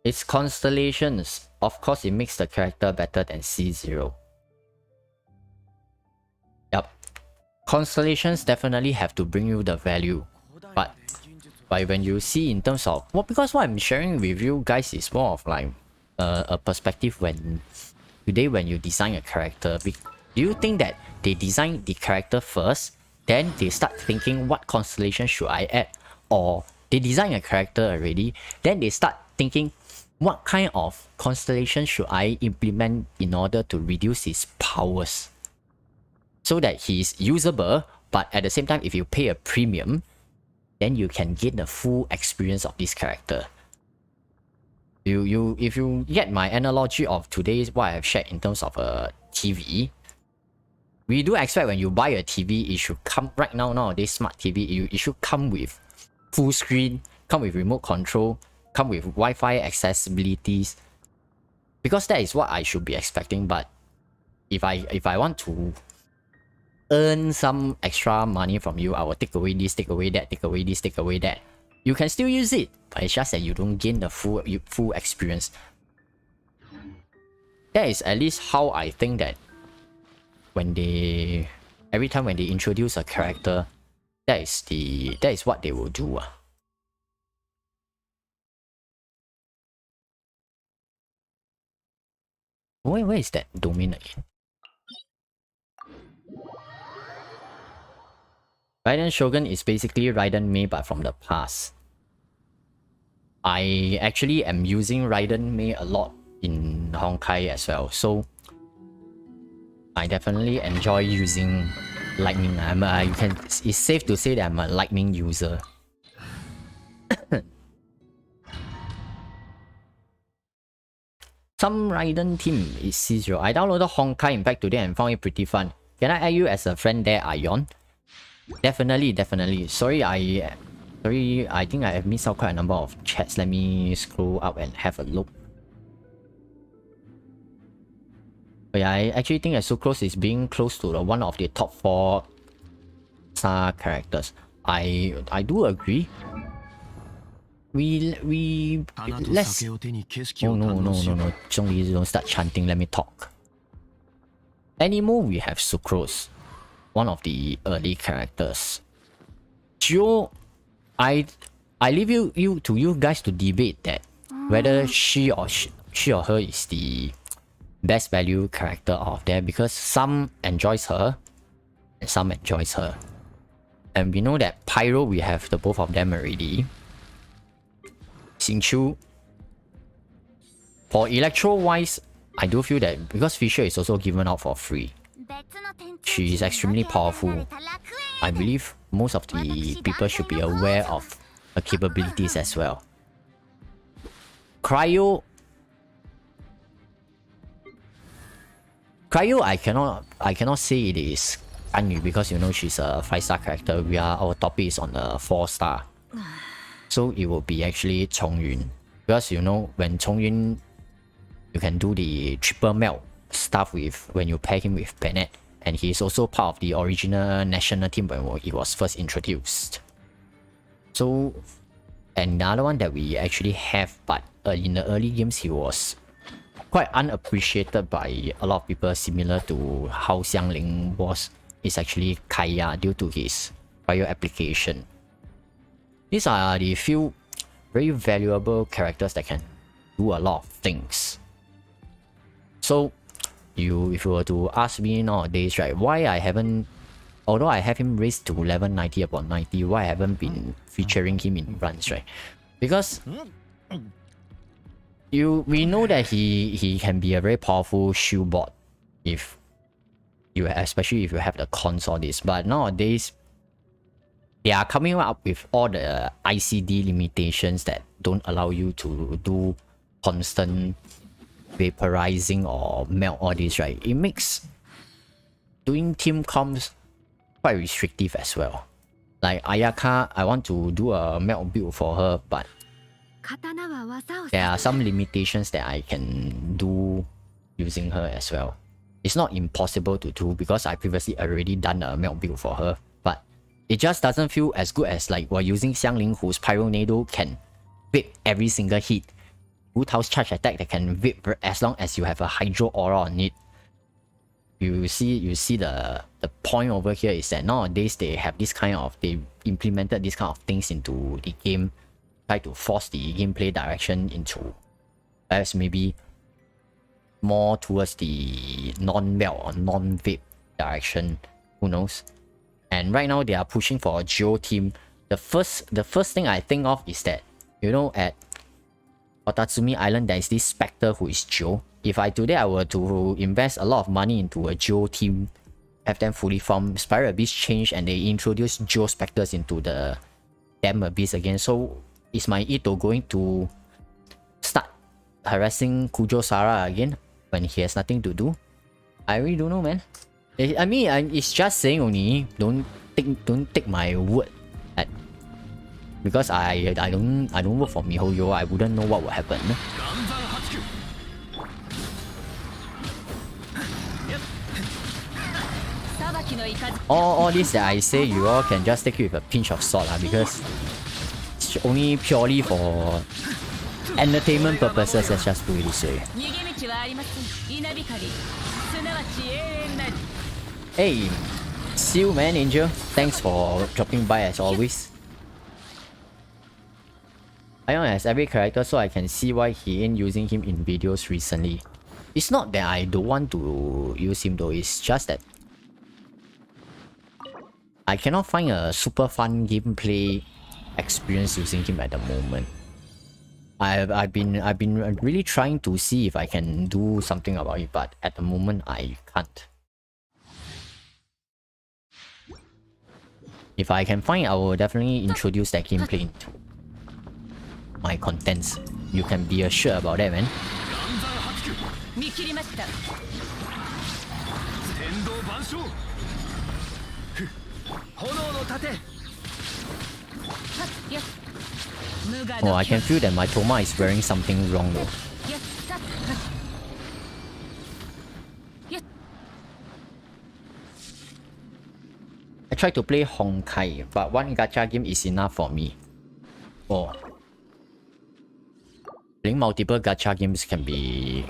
It's constellations. Of course, it makes the character better than C0. Yup. Constellations definitely have to bring you the value. But when you see in terms of... Well, because what I'm sharing with you guys is more of like a perspective when you design a character. Do you think that they design the character first, then they start thinking what constellation should I add, or they design a character already, then they start thinking what kind of constellation should I implement in order to reduce his powers so that he's usable, but at the same time, if you pay a premium, then you can get the full experience of this character. If you get my analogy of today's what I've shared in terms of a TV, we do expect when you buy a TV, it should come right now. Nowadays, smart TV, it should come with full screen, come with remote control, come with Wi-Fi accessibilities, because that is what I should be expecting. But if I want to earn some extra money from you, I will take away this, take away that, take away this, take away that. You can still use it, but it's just that you don't gain the full experience. That is at least how I think that every time when they introduce a character, that is what they will do. Where is that domain again? Raiden Shogun is basically Raiden Mei but from the past. I actually am using Raiden Mei a lot in Honkai as well, so I definitely enjoy using Lightning. It's safe to say that I'm a Lightning user. Some Raiden team is C0. I downloaded Honkai Impact today and found it pretty fun. Can I add you as a friend there, Ion? Definitely. Sorry, I think I have missed out quite a number of chats. Let me scroll up and have a look. But yeah, I actually think that Sucrose is being close to one of the top 4 star characters. I do agree. Let's... Oh no. Zhongli, don't start chanting, let me talk. Anymore, we have Sucrose, one of the early characters. Geo, I leave you guys to debate that whether she or her is the best value character of there, because some enjoys her and some enjoys her. And we know that Pyro, we have the both of them already. Xingqiu. For Electro wise, I do feel that because Fisher is also given out for free, she is extremely powerful. I believe most of the people should be aware of her capabilities as well. Cryo, I cannot say it is Anyu because you know she's a 5-star character. Our topic is on a 4-star. So it will be actually Chongyun. Because you know when Chongyun, you can do the triple melt stuff with when you pair him with Bennett. And he's also part of the original national team when it was first introduced. So another one that we actually have, but in the early games he was quite unappreciated by a lot of people, similar to how Xiangling was, is actually Kaya due to his prior application. These are the few very valuable characters that can do a lot of things. So if you were to ask me nowadays, right, why I haven't, although I have him raised to level 90 upon 90, why I haven't been featuring him in runs, right? Because we know that he can be a very powerful shield bot especially if you have the cons or this, but nowadays they are coming up with all the ICD limitations that don't allow you to do constant vaporizing or melt all this, right? It makes doing team comps quite restrictive as well. Like Ayaka, I want to do a melt build for her, but there are some limitations that I can do using her as well. It's not impossible to do because I previously already done a melt build for her, but it just doesn't feel as good as like while using Xiangling, whose Pyronado can whip every single hit. Wu Tao's charge attack that can whip as long as you have a Hydro Aura on it. You see the point over here is that nowadays they implemented this kind of things into the game, try to force the gameplay direction into perhaps maybe more towards the non-melt or non-vape direction. Who knows? And right now they are pushing for a Geo team. The first thing I think of is that, you know, at Otatsumi Island there is this Spectre who is Geo. If I today I were to invest a lot of money into a Geo team, have them fully formed, Spiral Abyss changed and they introduced Geo Spectres into the Damn Abyss again. So is my Ito going to start harassing Kujo Sara again when he has nothing to do? I really don't know, man. I mean, it's just saying only. Don't take my word at, because I don't work for MiHoYo. I wouldn't know what will happen. All this that I say, you all can just take it with a pinch of salt, because it's only purely for entertainment purposes. Let's just put it this way. Hey, see you, man, Angel. Thanks for dropping by as always. Ion has every character, so I can see why he ain't using him in videos recently. It's not that I don't want to use him though, it's just that I cannot find a super fun gameplay experience using him at the moment. I've been really trying to see if I can do something about it, but at the moment I can't. If I can find it, I will definitely introduce that gameplay into my contents. You can be assured about that, man. Oh, I can feel that my Thoma is wearing something wrong though. I tried to play Honkai, but one gacha game is enough for me. Oh. Playing multiple gacha games can be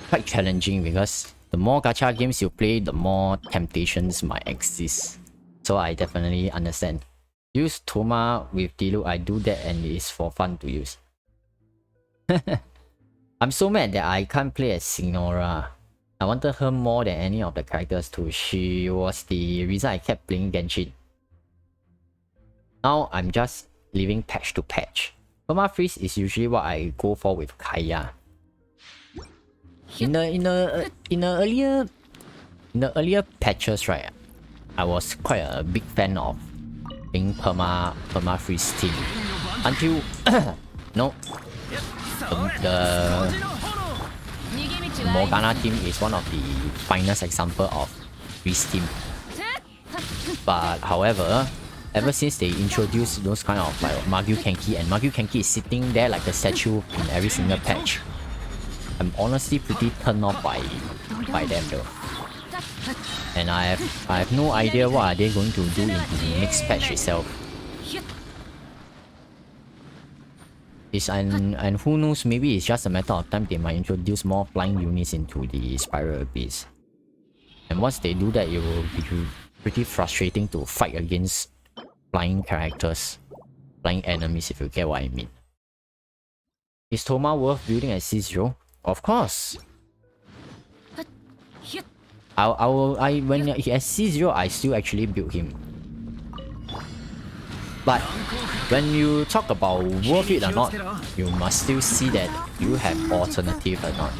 quite challenging because the more gacha games you play, the more temptations might exist. So I definitely understand. Use Thoma with Diluc, I do that and it is for fun to use. I'm so mad that I can't play as Signora. I wanted her more than any of the characters too. She was the reason I kept playing Genshin. Now I'm just living patch to patch. Thoma Freeze is usually what I go for with Kaya. In the earlier patches, right, I was quite a big fan of being perma freeze team until no, the Morgana team is one of the finest example of freeze team. But however, ever since they introduced those kind of like Magyu Kenki, and Magyu Kenki is sitting there like a statue in every single patch, I'm honestly pretty turned off by them though. And I have no idea what are they going to do into the next patch itself. And who knows, maybe it's just a matter of time they might introduce more flying units into the Spiral Abyss. And once they do that, it will be pretty frustrating to fight against flying characters, flying enemies, if you get what I mean. Is Thoma worth building at C0? Of course. When he has C0, I still actually build him. But when you talk about worth it or not, you must still see that you have alternative or not.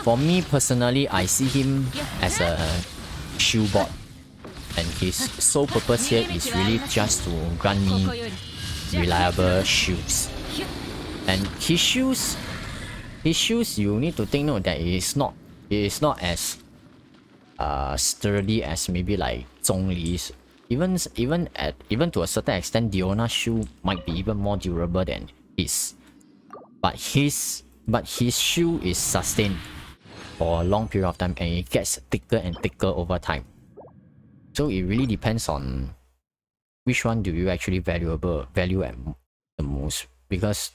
For me personally, I see him as a shield bot, and his sole purpose here is really just to grant me reliable shields. And his shields, you need to take note that it is not as sturdy as maybe like Zhongli's. Even to a certain extent, Diona's shield might be even more durable than his. But his shield is sustained for a long period of time, and it gets thicker and thicker over time. So it really depends on which one do you actually value at the most, because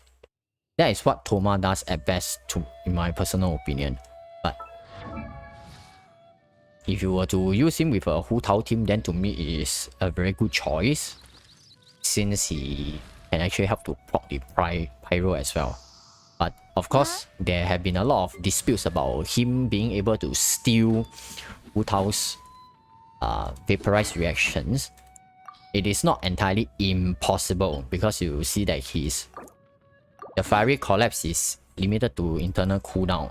that is what Thoma does at best, in my personal opinion. But if you were to use him with a Hu Tao team, then to me it is a very good choice, since he can actually help to proc the pyro as well. But of course, there have been a lot of disputes about him being able to steal Wu Tao's vaporized reactions. It is not entirely impossible because you see that the fiery collapse is limited to internal cooldown.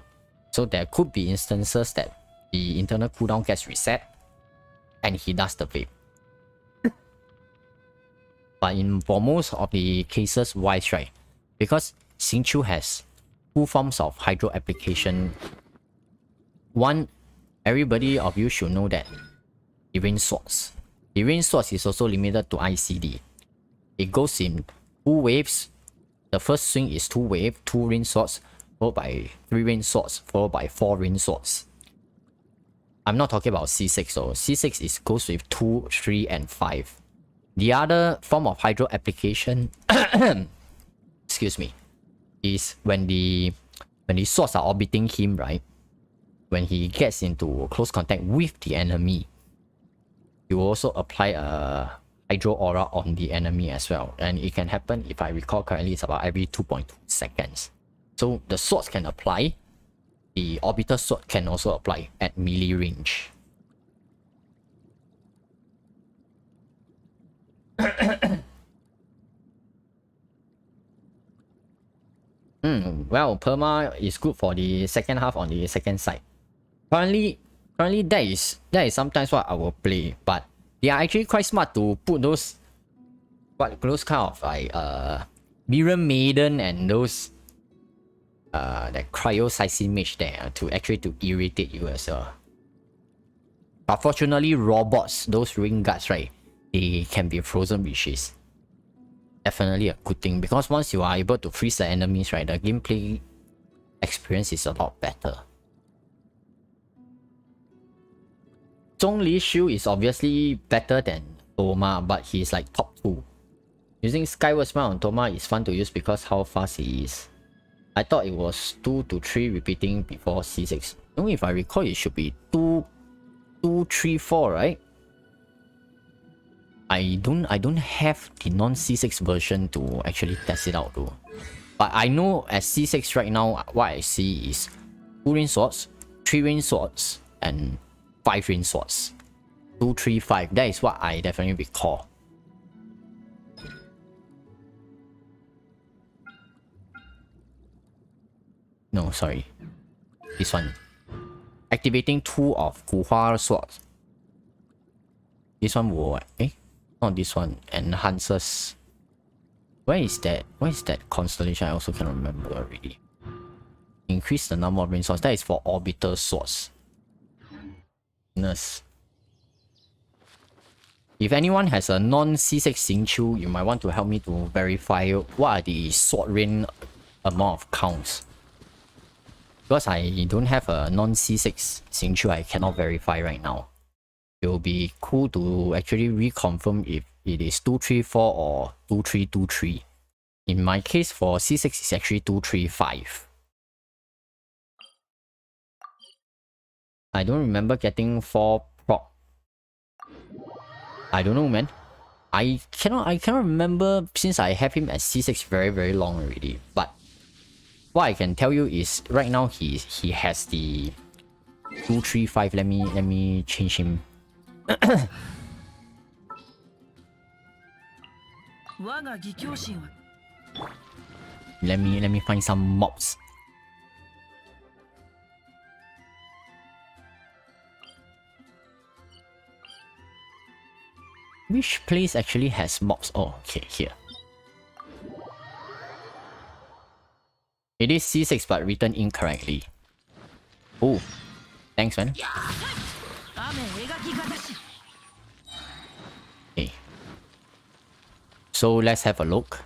So there could be instances that the internal cooldown gets reset and he does the vape. But for most of the cases wise, right, because Xingqiu has two forms of hydro application. One, everybody of you should know that the rain swords. The rain swords is also limited to ICD. It goes in 2 waves. The first swing is 2 waves, 2 rain swords, followed by 3 rain swords, followed by 4 rain swords. I'm not talking about C6 though. C6 goes with 2, 3, and 5. The other form of hydro application excuse me, is when the swords are orbiting him, right? When he gets into close contact with the enemy, you will also apply a hydro aura on the enemy as well. And it can happen, if I recall correctly, it's about every 2.2 seconds. So the swords can apply. The orbital sword can also apply at melee range. Well, perma is good for the second half on the second side. Currently that is sometimes what I will play, but they are actually quite smart to put those kind of like Mirror Maiden and those that cryo mage there to irritate you as well. But fortunately, robots, those ring guards, right, they can be frozen, which is definitely a good thing, because once you are able to freeze the enemies, right, the gameplay experience is a lot better. Zhongli's shield is obviously better than Thoma, but he's like top 2. Using Skyward Smile on Thoma is fun to use because how fast he is. I thought it was 2 to 3 repeating before C6. No, if I recall, it should be 2, 3, 4, right? I don't have the non-C6 version to actually test it out though. But I know as C6 right now, what I see is 2 rain swords, 3 rain swords, and 5 rain swords. 2, 3, 5. That is what I definitely recall. No, sorry. This one. Activating 2 of Guhua swords. This one will... not this one. Enhances... Where is that? Where is that constellation? I also cannot remember already. Increase the number of rain swords. That is for orbital swords. Goodness. If anyone has a non-C6 Xingqiu, you might want to help me to verify what are the sword rain amount of counts. Because I don't have a non-C6 Xingqiu, I cannot verify right now. It will be cool to actually reconfirm if it is 234 or 2323. In my case, for C6, it's actually 235. I don't remember getting 4 proc. I don't know, man. I cannot remember since I have him at C6 very long already. But what I can tell you is right now he has the 235. Let me change him. Let me find some mobs. Which place actually has mobs? Oh, okay, here. It is C6 but written incorrectly. Oh, thanks, man. Okay. So let's have a look.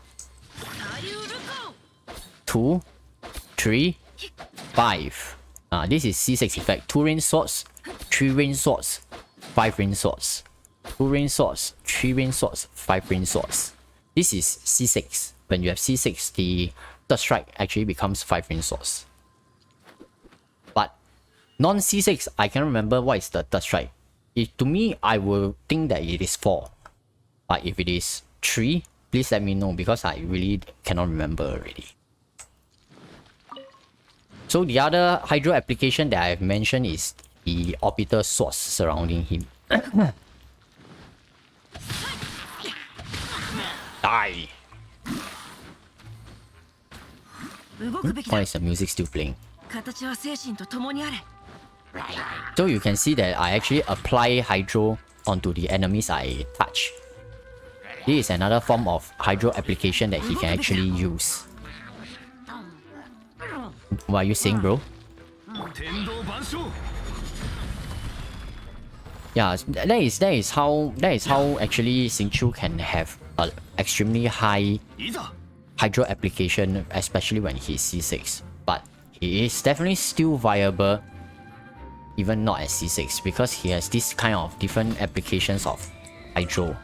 2, 3, 5. This is C6 effect. 2 rain swords, 3 rain swords, 5 rain swords. 2 rain swords, 3 rain swords, 5 rain swords. This is C6. When you have C6, the third strike actually becomes 5 rain swords. But non-C6, I can't remember what is the third strike. To me, I will think that it is 4. But if it is 3, please let me know because I really cannot remember already. So the other hydro application that I've mentioned is the orbital swords surrounding him. Die! Why is the music still playing? So you can see that I actually apply hydro onto the enemies I touch. This is another form of hydro application that he can actually use. What are you saying, bro? Yeah, that is how actually Xingqiu can have an extremely high hydro application, especially when he's C6. But he is definitely still viable, even not at C6, because he has this kind of different applications of hydro.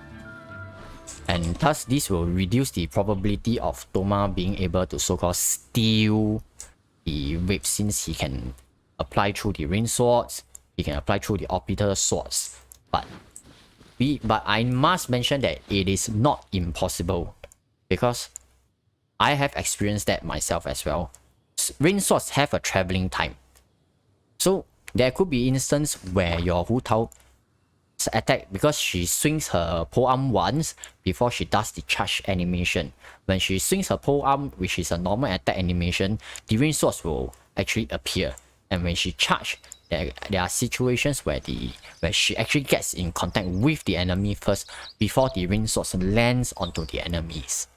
And thus, this will reduce the probability of Thoma being able to so-called steal the whip, since he can apply through the rain swords, he can apply through the orbital swords. But I must mention that it is not impossible, because I have experienced that myself as well. Rain swords have a traveling time. So there could be instance where your Hu Tao attack, because she swings her pole arm once before she does the charge animation. When she swings her pole arm, which is a normal attack animation, the rain swords will actually appear. And when she charge, there are situations where she actually gets in contact with the enemy first before the rain swords lands onto the enemies.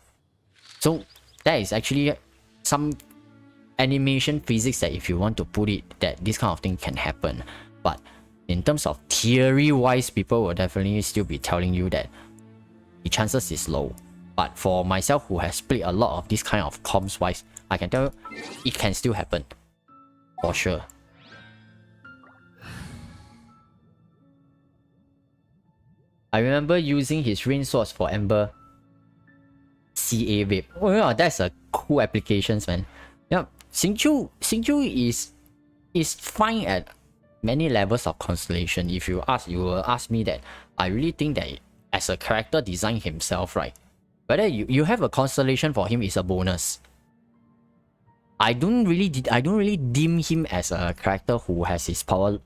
So that is actually some animation physics that if you want to put it, that this kind of thing can happen. But in terms of theory wise, people will definitely still be telling you that the chances is low. But for myself, who has played a lot of this kind of comms wise, I can tell you it can still happen for sure. I remember using his rain swords for Ember CA Whip. Oh yeah, that's a cool applications, man. Yeah, Xingqiu is fine at many levels of constellation. If you will ask me that, I really think that as a character design himself, right, whether you have a constellation for him is a bonus. I don't really deem him as a character who has his power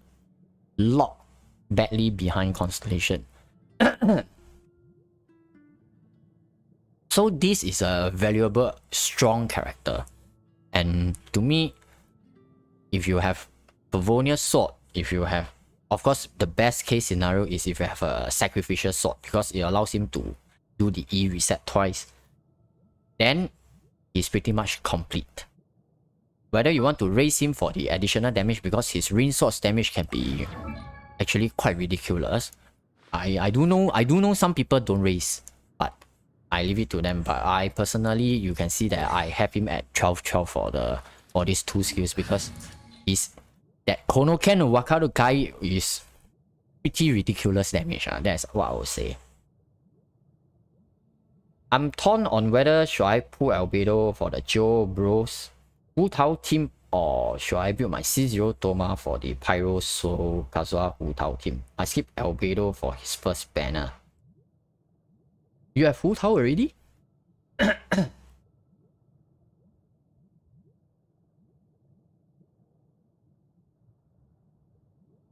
locked badly behind constellation. So this is a valuable, strong character. And to me, if you have Favonius sword, if you have, of course, the best case scenario is if you have a sacrificial sword, because it allows him to do the E reset twice, then he's pretty much complete. Whether you want to raise him for the additional damage, because his rain swords damage can be actually quite ridiculous. I do know some people don't raise, but I leave it to them. But I personally, you can see that I have him at 12/12 for these two skills, because he's that Konoken Wakaru Kai is pretty ridiculous damage. That's what I would say. I'm torn on whether should I pull Albedo for the Joe Bros Hu Tao team, or should I build my C0 Thoma for the Pyro Soul Kazuha Hu Tao team. I skip Albedo for his first banner. You have Hu Tao already?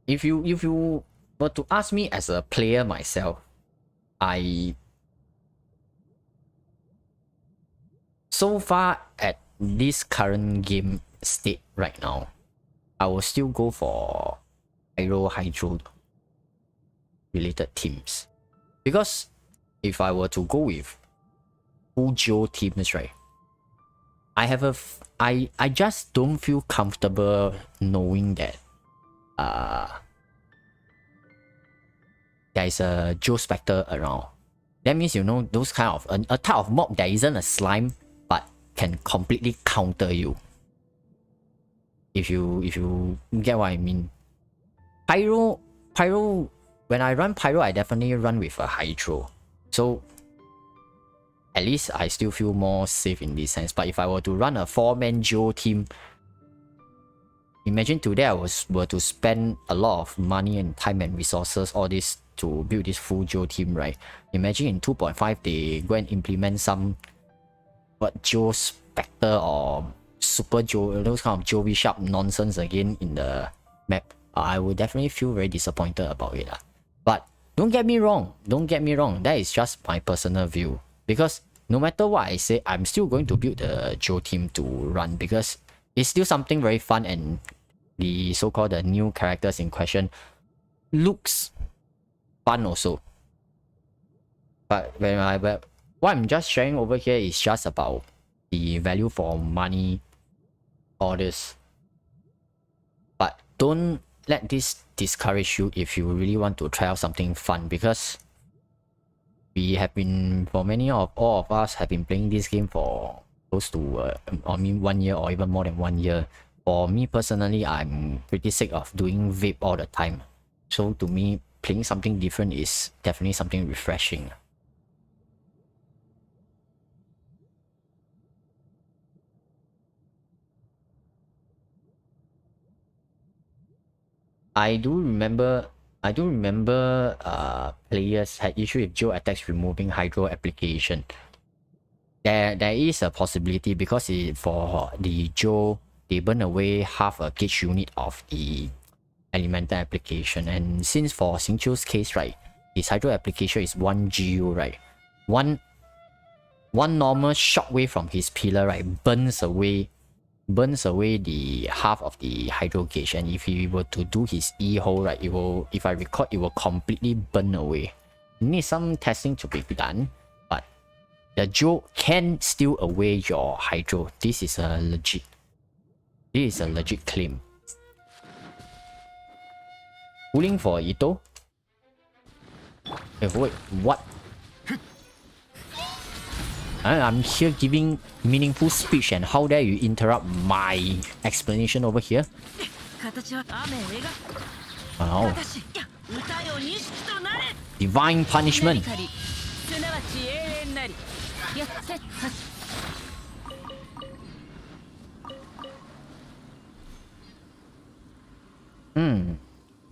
If you were to ask me as a player myself, so far at this current game state right now, I will still go for Hydro related teams. Because if I were to go with Fujo teams, right, I just don't feel comfortable knowing that there is a Joe Spectre around. That means, you know, those kind of a type of mob that isn't a slime but can completely counter you. If you get what I mean. Pyro, when I run Pyro, I definitely run with a Hydro. So at least I still feel more safe in this sense. But if I were to run a 4-man Joe team, imagine today I were to spend a lot of money and time and resources, all this, to build this full Geo team, right? Imagine in 2.5 they go and implement some Geo Spectre or Super Geo, those kind of Geo sharp nonsense again in the map. I would definitely feel very disappointed about it. But don't get me wrong, that is just my personal view. Because no matter what I say, I'm still going to build the Geo team to run because it's still something very fun, and the so-called the new characters in question looks fun also. But what I'm just sharing over here is just about the value for money, all this. But don't let this discourage you if you really want to try out something fun, because we have been, for many of all of us have been playing this game for close to 1 year or even more than 1 year. For me personally, I'm pretty sick of doing vape all the time. So to me, playing something different is definitely something refreshing. I do remember players had issue with Geo attacks removing Hydro application. There is a possibility because for the Geo, they burn away half a gauge unit of the elemental application, and since for Xingqiu's case, right, his Hydro application is 1 GU, right? One normal shockwave from his pillar, right, burns away the half of the Hydro gauge, and if he were to do his E-hole, right, it will, if I record, it will completely burn away. You need some testing to be done, but the Geo can steal away your Hydro. This is a legit claim. Pulling for Ito. Wait, what? I'm here giving meaningful speech, and how dare you interrupt my explanation over here? Wow. Divine punishment.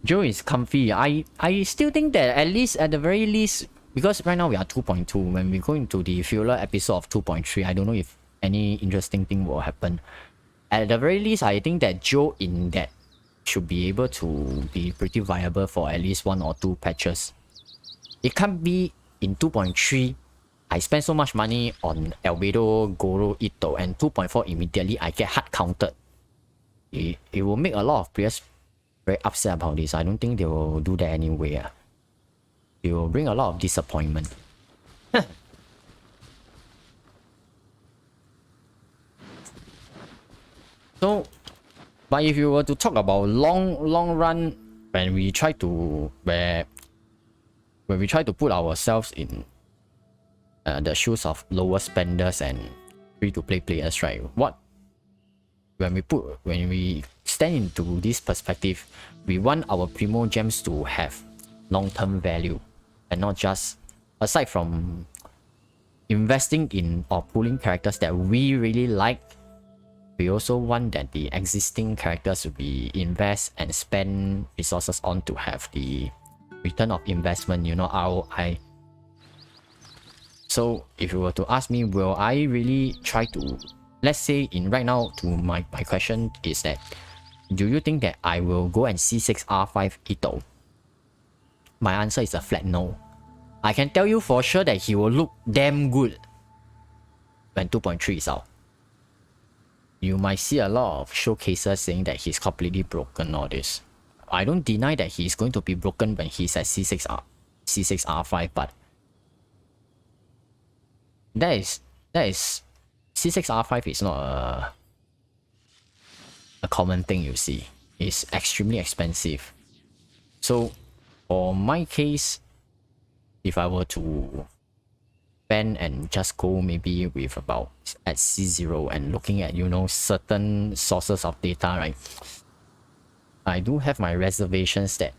Joe is comfy. I still think that at the very least, because right now we are 2.2, when we go into the filler episode of 2.3, I don't know if any interesting thing will happen. At the very least, I think that Joe in that should be able to be pretty viable for at least 1 or 2 patches. It can't be in 2.3, I spend so much money on Albedo, Goro, Ito, and 2.4 immediately I get hard counted. It will make a lot of players very upset about this. I don't think they will do that anyway. It will bring a lot of disappointment. So, but if you were to talk about long run, when we try to put ourselves in the shoes of lower spenders and free-to-play players, right? When we stand into this perspective, we want our Primo Gems to have long-term value, and not just, aside from investing in or pulling characters that we really like, we also want that the existing characters we invest and spend resources on to have the return of investment, you know, ROI. So if you were to ask me, will I really try to, let's say in right now, to my question is that, do you think that I will go and C6 R5 Ito? My answer is a flat no. I can tell you for sure that he will look damn good when 2.3 is out. You might see a lot of showcases saying that he's completely broken, all this. I don't deny that he's going to be broken when he's at C6 R5, but that is C6 R5 is not a common thing, you see. It's extremely expensive. So for my case, if I were to spend and just go maybe with about at C0 and looking at, you know, certain sources of data, right, I do have my reservations that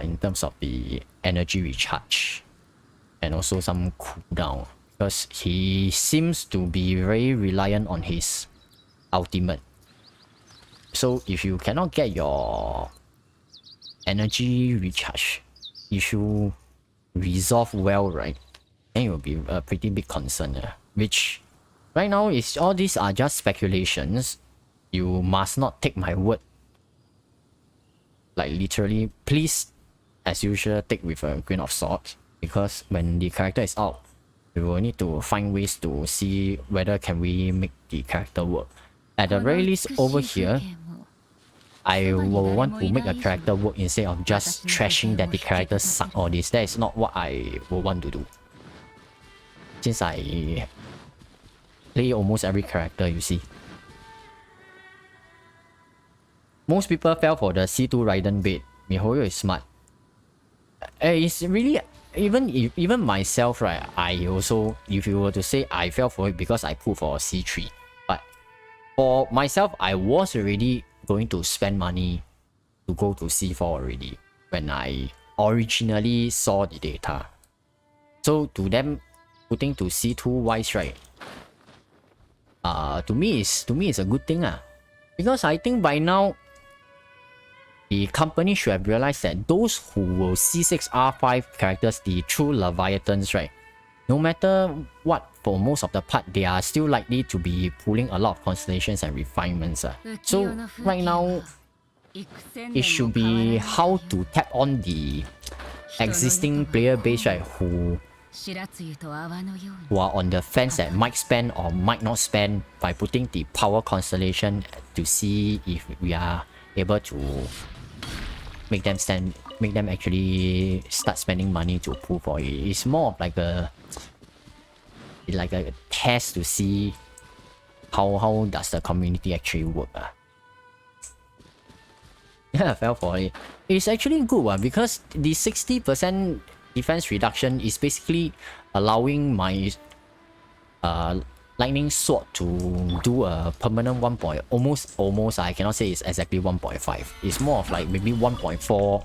in terms of the energy recharge and also some cooldown, because he seems to be very reliant on his ultimate. So if you cannot get your energy recharge issue resolved well, right, then it will be a pretty big concern. Which right now is all these are just speculations. You must not take my word. Like literally, please, as usual, take with a grain of salt, because when the character is out, we will need to find ways to see whether can we make the character work. At the very least, over here, I will want to make a character work instead of just trashing that the character suck all this. That is not what I will want to do. Since I play almost every character, you see. Most people fell for the C2 Raiden bait. MiHoYo is smart. It's really, even myself, right, I also, if you were to say I fell for it because I pulled for C3. But for myself, I was already going to spend money to go to C4 already when I originally saw the data. So to them, putting to C2 wise, right, to me it's a good thing. Because I think by now, the company should have realized that those who will C6 R5 characters, the true Leviathans, right, no matter what, for most of the part, they are still likely to be pulling a lot of constellations and refinements. So right now, it should be how to tap on the existing player base, right, who are on the fence that might spend or might not spend, by putting the power constellation to see if we are able to make them actually start spending money to pull for it. It's more of like a test to see how does the community actually work. Yeah, I fell for it. It's actually good because the 60% defense reduction is basically allowing my lightning sword to do a permanent 1. Almost I cannot say it's exactly 1.5. It's more of like maybe 1.4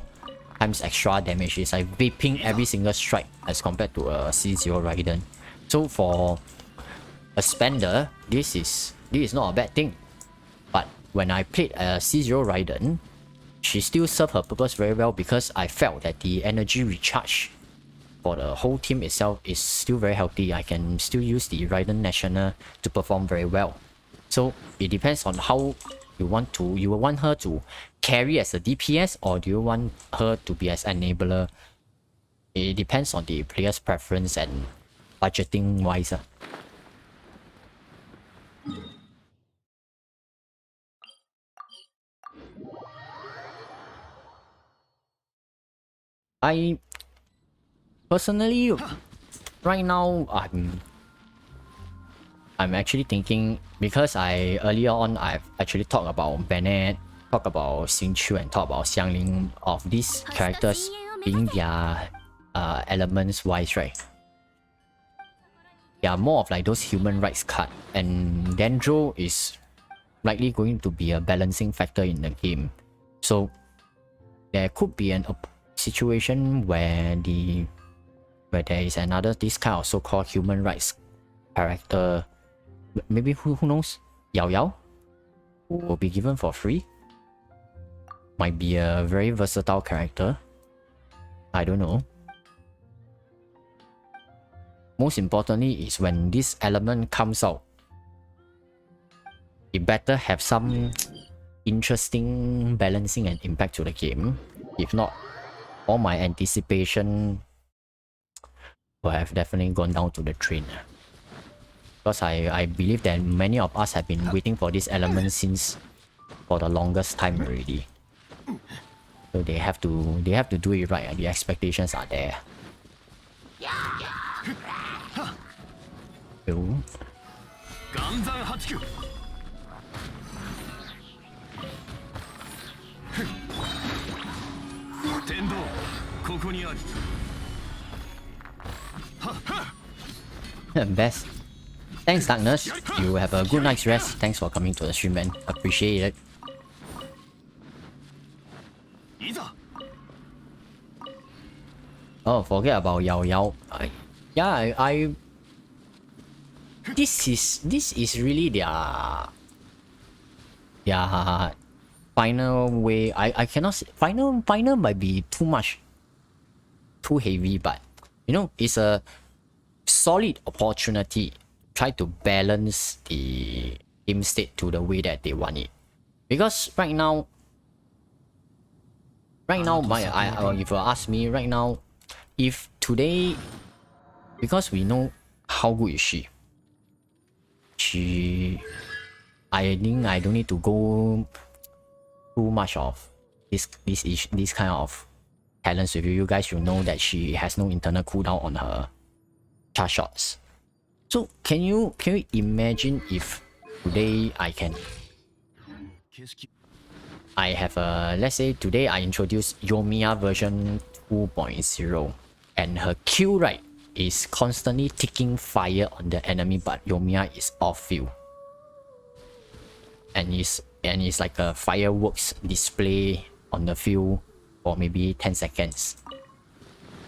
times extra damage. It's like vaping every single strike as compared to a C0 Raiden. So for a spender, this is not a bad thing. But when I played a C0 Raiden, she still served her purpose very well, because I felt that the energy recharge for the whole team itself is still very healthy. I can still use the Raiden National to perform very well. So it depends on how you want to. You will want her to carry as a DPS, or do you want her to be as enabler? It depends on the player's preference and budgeting wise. I personally, right now, I'm actually thinking, because earlier on I've actually talked about Bennett, talked about Xingqiu, and talked about Xiangling, of these characters being their elements wise, right? They are more of like those human rights card, and Dendro is likely going to be a balancing factor in the game. So there could be a situation where there is another this kind of so-called human rights character, maybe who knows, Yao Yao, who will be given for free. Might be a very versatile character. I don't know. Most importantly is when this element comes out, it better have some interesting balancing and impact to the game. If not, all my anticipation will have definitely gone down to the drain. Because I believe that many of us have been waiting for this element since for the longest time already. So they have to do it right. The expectations are there. So, best. Thanks, Darkness. You have a good night's rest. Thanks for coming to the stream, man. Appreciate it. Oh, forget about Yao Yao. I this is really their final way. I cannot say final might be too much. too heavy, but you know, it's a solid opportunity to try to balance the game state to the way that they want it. Because right now, if you ask me right now, if today, because we know how good is she, I think I don't need to go too much of this kind of talents with you. You guys should know that she has no internal cooldown on her charge shots. So can you imagine if today I have a, let's say today I introduce Yoimiya version 2.0 and her Q, right, is constantly ticking fire on the enemy, but Yoimiya is off field. And it's like a fireworks display on the field for maybe 10 seconds.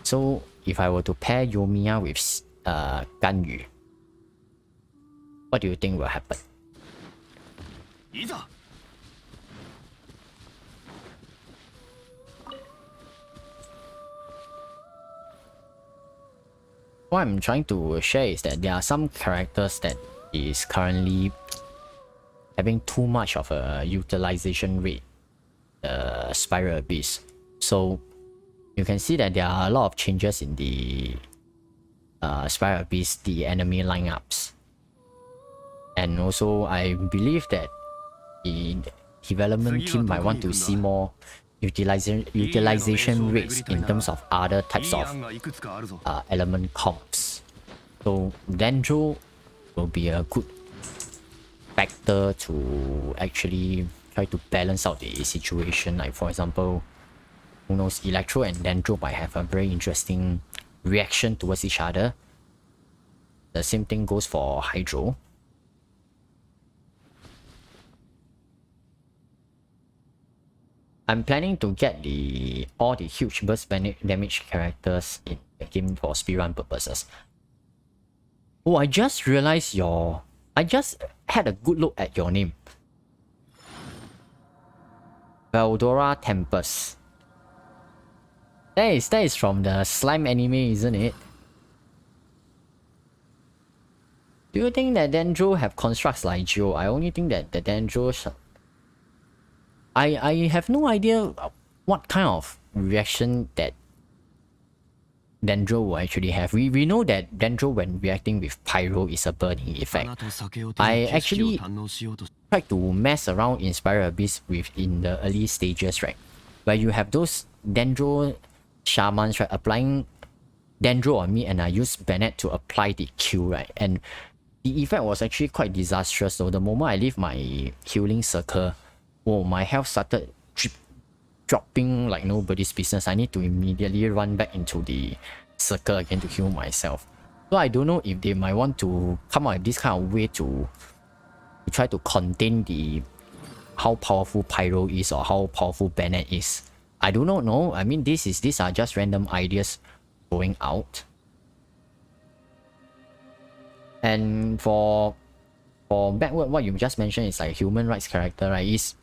So if I were to pair Yoimiya with Ganyu, what do you think will happen? What I'm trying to share is that there are some characters that is currently having too much of a utilization rate, Spiral Abyss. So you can see that there are a lot of changes in the Spiral Abyss, the enemy lineups. And also I believe that the development team might want to see more utilization rates in terms of other types of element comps. So Dendro will be a good factor to actually try to balance out the situation. Like for example, who knows, Electro and Dendro might have a very interesting reaction towards each other. The same thing goes for Hydro. I'm planning to get all the huge burst damage characters in the game for speedrun purposes. Oh, I just realized I just had a good look at your name. Veldora Tempest. That is from the slime anime, isn't it? Do you think that Dendro have constructs like Geo? I only think that the Dendro... I have no idea what kind of reaction that Dendro will actually have. We know that Dendro, when reacting with Pyro, is a burning effect. I actually tried to mess around in Spiral Abyss in the early stages, right? Where you have those Dendro shamans, right, applying Dendro on me, and I used Bennett to apply the Q, right? And the effect was actually quite disastrous. So the moment I leave my healing circle, oh, my health started dropping like nobody's business. I need to immediately run back into the circle again to heal myself. So I don't know if they might want to come up with this kind of way to try to contain how powerful Pyro is or how powerful Bennett is. I do not know. I mean, these are just random ideas going out. And for backward, what you just mentioned is like human rights character, right?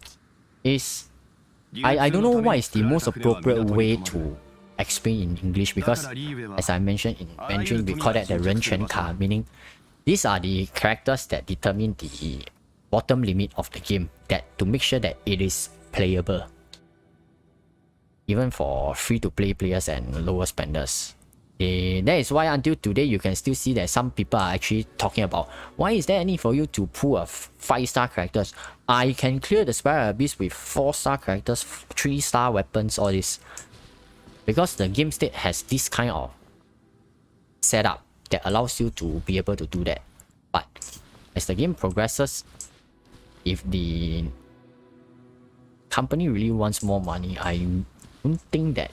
I don't know what is the most appropriate way to explain in English, because as I mentioned in Mandarin, we call that the 人权卡, meaning these are the characters that determine the bottom limit of the game, that to make sure that it is playable, even for free-to-play players and lower spenders. That is why until today you can still see that some people are actually talking about, why is there any for you to pull a 5-star characters? I can clear the Spiral Abyss with 4-star characters, 3-star weapons, all this. Because the game state has this kind of setup that allows you to be able to do that. But as the game progresses, if the company really wants more money, I don't think that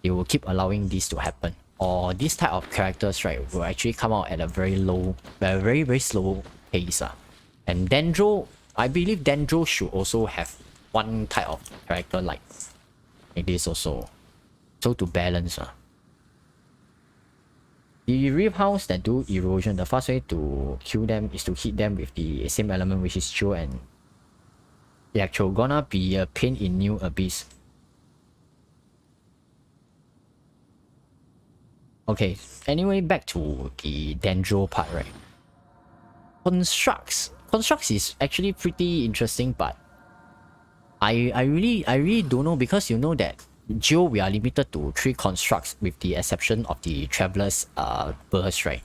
they will keep allowing this to happen, or this type of characters, right, will actually come out at a very very slow pace. And Dendro, I believe Dendro should also have one type of character like this also, so to balance. The Reef House that do erosion, the fast way to kill them is to hit them with the same element, which is Geo and Electro. Gonna be a pain in New Abyss. Okay, anyway, back to the Dendro part, right? Constructs is actually pretty interesting, but I really don't know, because you know that Geo we are limited to 3 constructs with the exception of the Traveler's burst, right?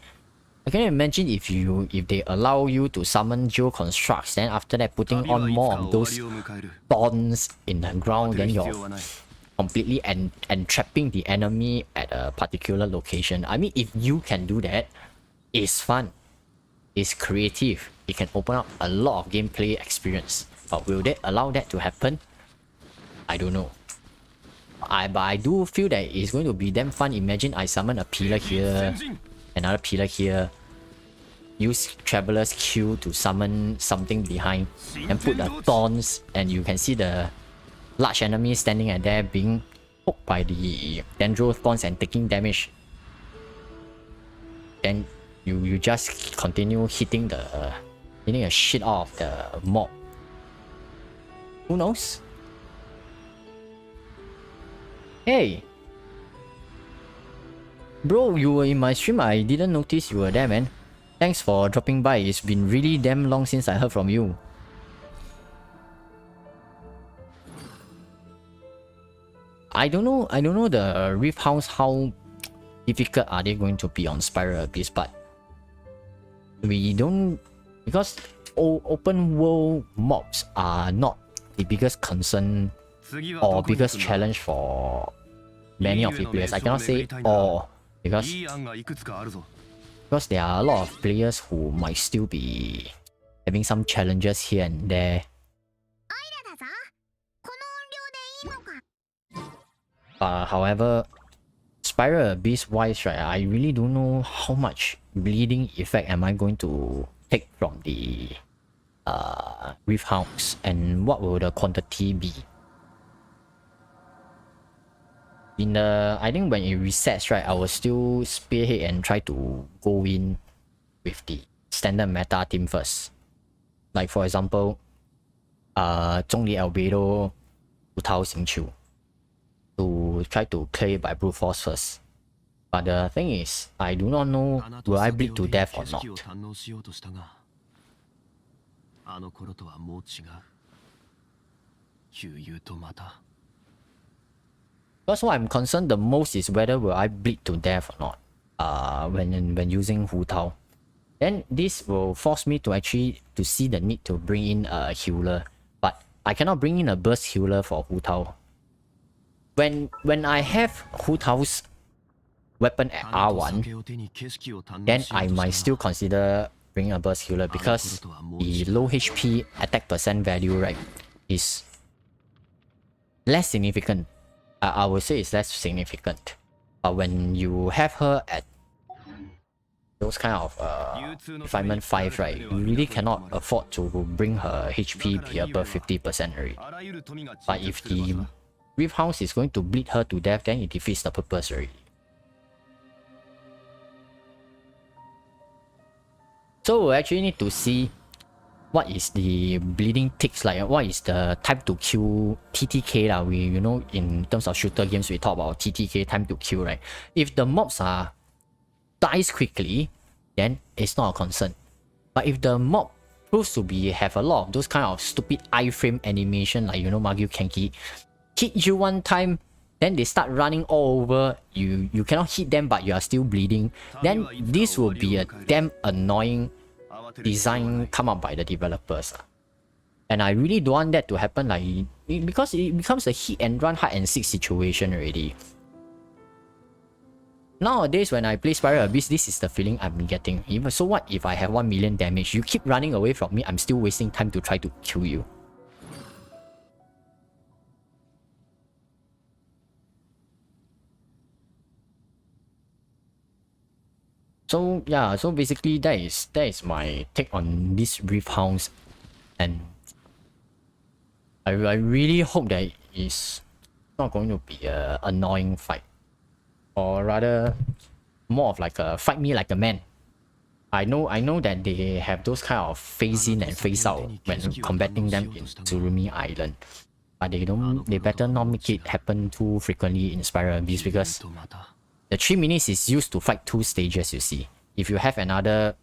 I can imagine if they allow you to summon Geo constructs, then after that putting on more of those thorns in the ground, then you're completely entrapping the enemy at a particular location. I mean, if you can do that, it's fun. It's creative. It can open up a lot of gameplay experience. But will they allow that to happen? I don't know. But I do feel that it's going to be damn fun. Imagine I summon a pillar here, another pillar here, use Traveler's Q to summon something behind, and put the thorns, and you can see the large enemy standing at there being poked by the Dendro thorns and taking damage. Then you just continue hitting a shit out of the mob. Who knows? Hey! Bro, you were in my stream. I didn't notice you were there, man. Thanks for dropping by. It's been really damn long since I heard from you. I don't know the Rift House, how difficult are they going to be on Spiral Abyss, but we don't, because open world mobs are not the biggest concern or biggest challenge for many of the players. I cannot say all, because there are a lot of players who might still be having some challenges here and there. However, Spiral Abyss wise, right, I really don't know how much bleeding effect am I going to take from the Rift House, and what will the quantity be. I think when it resets, right, I will still spearhead and try to go in with the standard meta team first. Like for example, Zhongli Albedo, Wu Tao Xingqiu, to try to play by brute force first. But the thing is, I do not know will I bleed to death or not. Because what I'm concerned the most is whether will I bleed to death or not when using Hu Tao. Then this will force me to actually see the need to bring in a healer. But I cannot bring in a burst healer for Hu Tao. When I have Hu Tao's weapon at R1, then I might still consider bringing a burst healer, because the low HP attack percent value, right, is less significant. I would say it's less significant. But when you have her at those kind of refinement 5, right, you really cannot afford to bring her HP be above 50% already. But if the Rift House is going to bleed her to death, then it defeats the purpose already. So we'll actually need to see what is the bleeding ticks like, what is the time to kill TTK lah. We, you know, in terms of shooter games, we talk about TTK, time to kill, right? If the mobs dies quickly, then it's not a concern. But if the mob proves to have a lot of those kind of stupid iframe animation, like, you know, Magyu Kenki, hit you one time, then they start running all over, you cannot hit them but you are still bleeding, then this will be a damn annoying design come up by the developers. And I really don't want that to happen, like, because it becomes a hit and run hide and seek situation already. Nowadays when I play Spiral Abyss, this is the feeling I'm getting. Even so, what if I have 1 million damage, you keep running away from me, I'm still wasting time to try to kill you. So yeah, so basically that is my take on this Rift House, and I really hope that it's not going to be an annoying fight, or rather more of like a fight me like a man. I know that they have those kind of phase in and phase out when combating them in Tsurumi Island, but they better not make it happen too frequently in Spiral Abyss, because The 3 minutes is used to fight 2 stages, you see. If you have another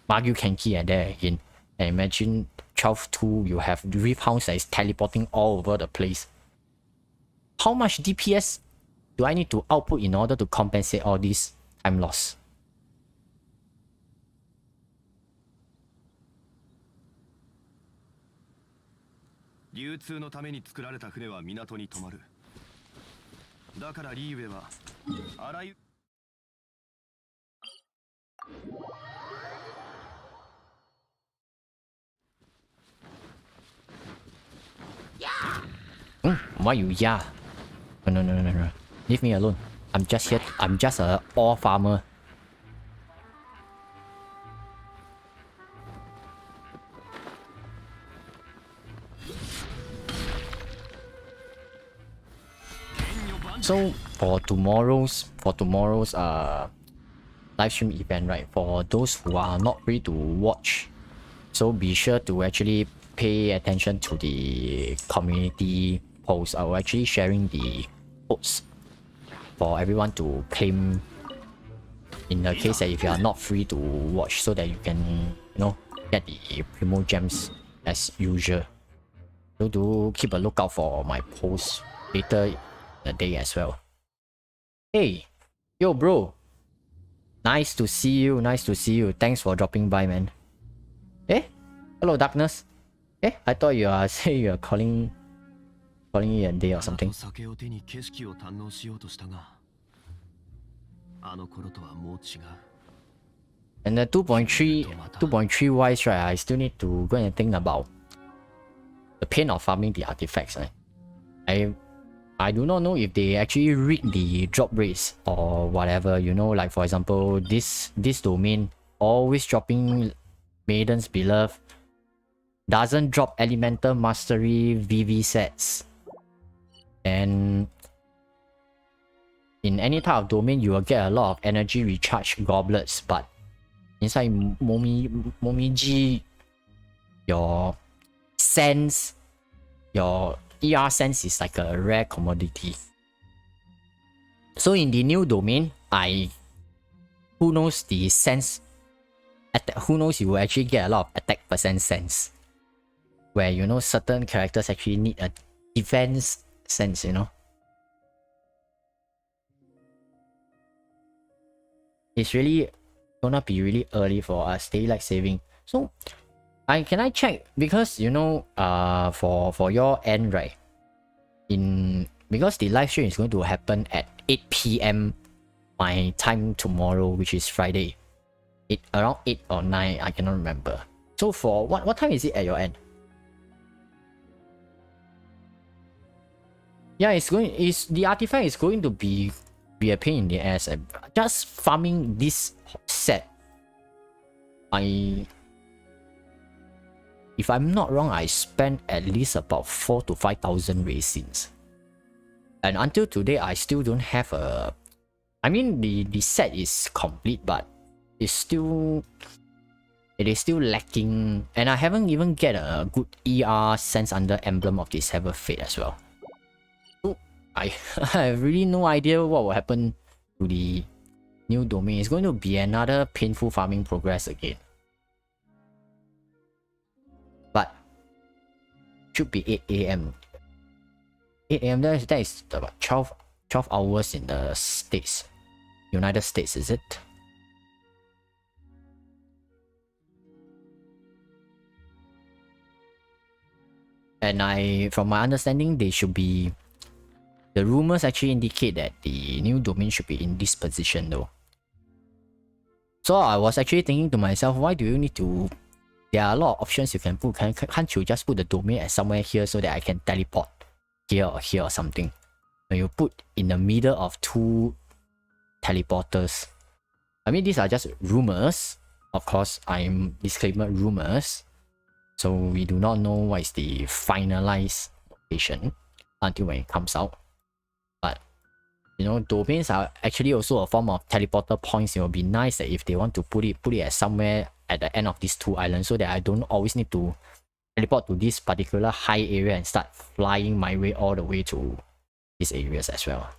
Magyu Kenki and there again, and imagine 12-2, you have Rift Hounds that is teleporting all over the place. How much DPS do I need to output in order to compensate all this time loss? Why you yeah? No. Leave me alone. I'm just here. I'm just a ore farmer. So for tomorrow's live stream event, right? For those who are not free to watch, so be sure to actually pay attention to the community post. I will actually sharing the codes for everyone to claim in the case that if you are not free to watch, so that you can, you know, get the Primo gems as usual. So do keep a lookout for my post later in the day as well. Hey, yo bro, nice to see you. Thanks for dropping by, man. Eh, hello darkness. Eh, I thought you are saying you are calling me a day or something. And the 2.3 wise, right? I still need to go and think about the pain of farming the artifacts. Right? I do not know if they actually read the drop rates or whatever. You know, like for example, this domain always dropping Maiden's Beloved, doesn't drop Elemental Mastery VV sets, and in any type of domain you will get a lot of energy recharge goblets, but inside Momiji, your sense, your ER sense is like a rare commodity. So in the new domain, who knows the sense, who knows, you will actually get a lot of attack percent sense, where you know certain characters actually need a defense sense, you know. It's really gonna be really early for us daylight saving. So can I check, because you know for your end, right, because the live stream is going to happen at 8 PM my time tomorrow, which is Friday, around 8 or 9, I cannot remember. So for what time is it at your end? Yeah, the artifact is going to be a pain in the ass. Just farming this set, if I'm not wrong, I spent at least about 4,000 to 5,000 resins, and until today I still don't have a, I mean the set is complete, but it is still lacking, and I haven't even get a good ER sense under Emblem of the Seventh Fate as well. I have really no idea what will happen to the new domain. It's going to be another painful farming progress again. But should be 8 AM. 8 AM, that is about 12 hours in the States. United States, is it? And from my understanding, they should be, the rumors actually indicate that the new domain should be in this position though. So I was actually thinking to myself, why do you need to, there are a lot of options you can put, can't you just put the domain at somewhere here so that I can teleport here or something? When you put in the middle of 2 teleporters. I mean, these are just rumors. Of course, I'm disclaimer, rumors. So we do not know what is the finalized location until when it comes out. But you know, domains are actually also a form of teleporter points. It will be nice that if they want to put it at somewhere at the end of these 2 islands, so that I don't always need to teleport to this particular high area and start flying my way all the way to these areas as well.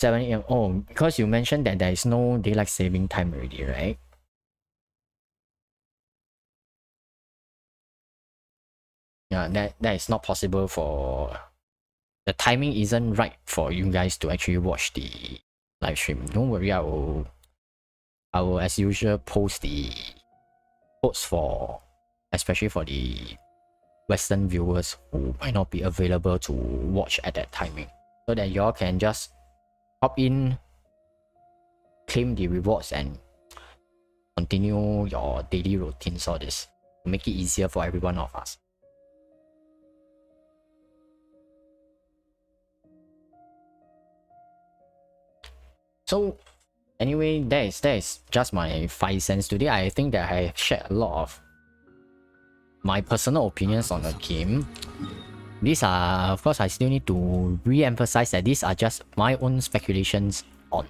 7 a.m. Oh, because you mentioned that there is no daylight saving time already, right? Yeah, that is not possible for... The timing isn't right for you guys to actually watch the live stream. Don't worry, I will as usual post the codes for, especially for the Western viewers who might not be available to watch at that timing, so that y'all can just hop in, claim the rewards, and continue your daily routines. All this to make it easier for every one of us. So anyway, that is just my 5 cents today. I think that I have shared a lot of my personal opinions on the game. These are, of course, I still need to re-emphasize that these are just my own speculations on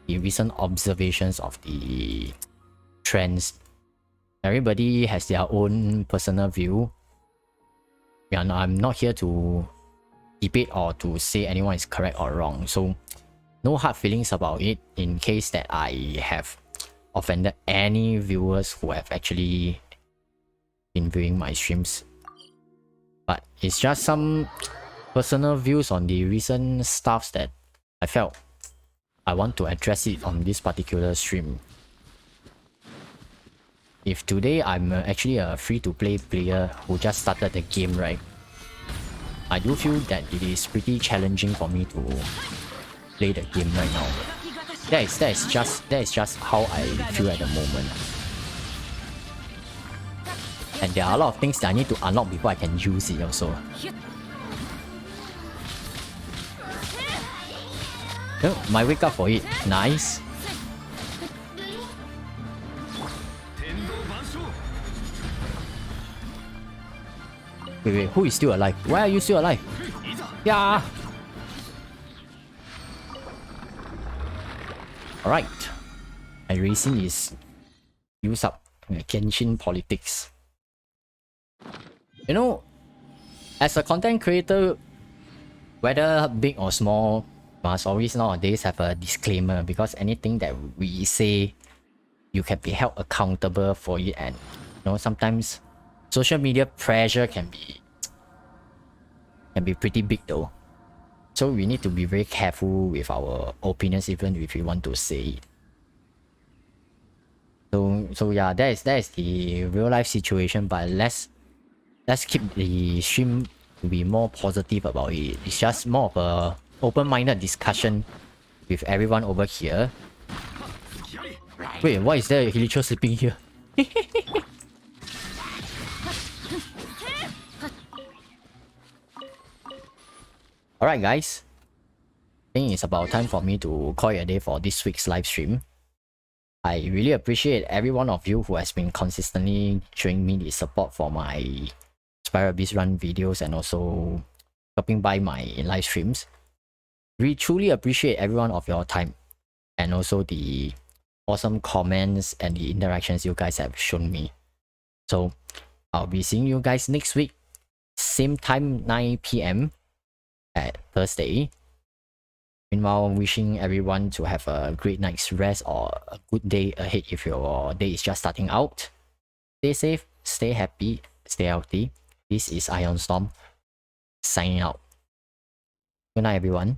the recent observations of the trends. Everybody has their own personal view, and I'm not here to debate or to say anyone is correct or wrong. So no hard feelings about it in case that I have offended any viewers who have actually been viewing my streams. But it's just some personal views on the recent stuffs that I felt I want to address it on this particular stream. If today I'm actually a free-to-play player who just started the game, right, I do feel that it is pretty challenging for me to play the game right now. That is just how I feel at the moment. And there are a lot of things that I need to unlock before I can use it also. Oh, my wake up for it. Nice. Wait, who is still alive? Why are you still alive? Yeah. Alright. My racing is use up Genshin politics. You know, as a content creator, whether big or small, must always nowadays have a disclaimer, because anything that we say, you can be held accountable for it, and you know, sometimes social media pressure can be pretty big though. So we need to be very careful with our opinions, even if we want to say it. So yeah, that is the real life situation. But let's keep the stream to be more positive about it. It's just more of a open-minded discussion with everyone over here. Wait, why is there a Hilicho sleeping here? Alright guys, I think it's about time for me to call it a day for this week's live stream. I really appreciate every one of you who has been consistently showing me the support for my Spiral Beast Run videos and also stopping by my live streams. We truly appreciate every one of your time and also the awesome comments and the interactions you guys have shown me. So I'll be seeing you guys next week, same time, 9 PM at Thursday. Meanwhile, wishing everyone to have a great night's rest or a good day ahead if your day is just starting out. Stay safe, stay happy, stay healthy. This is IonStorm, signing out. Good night, everyone.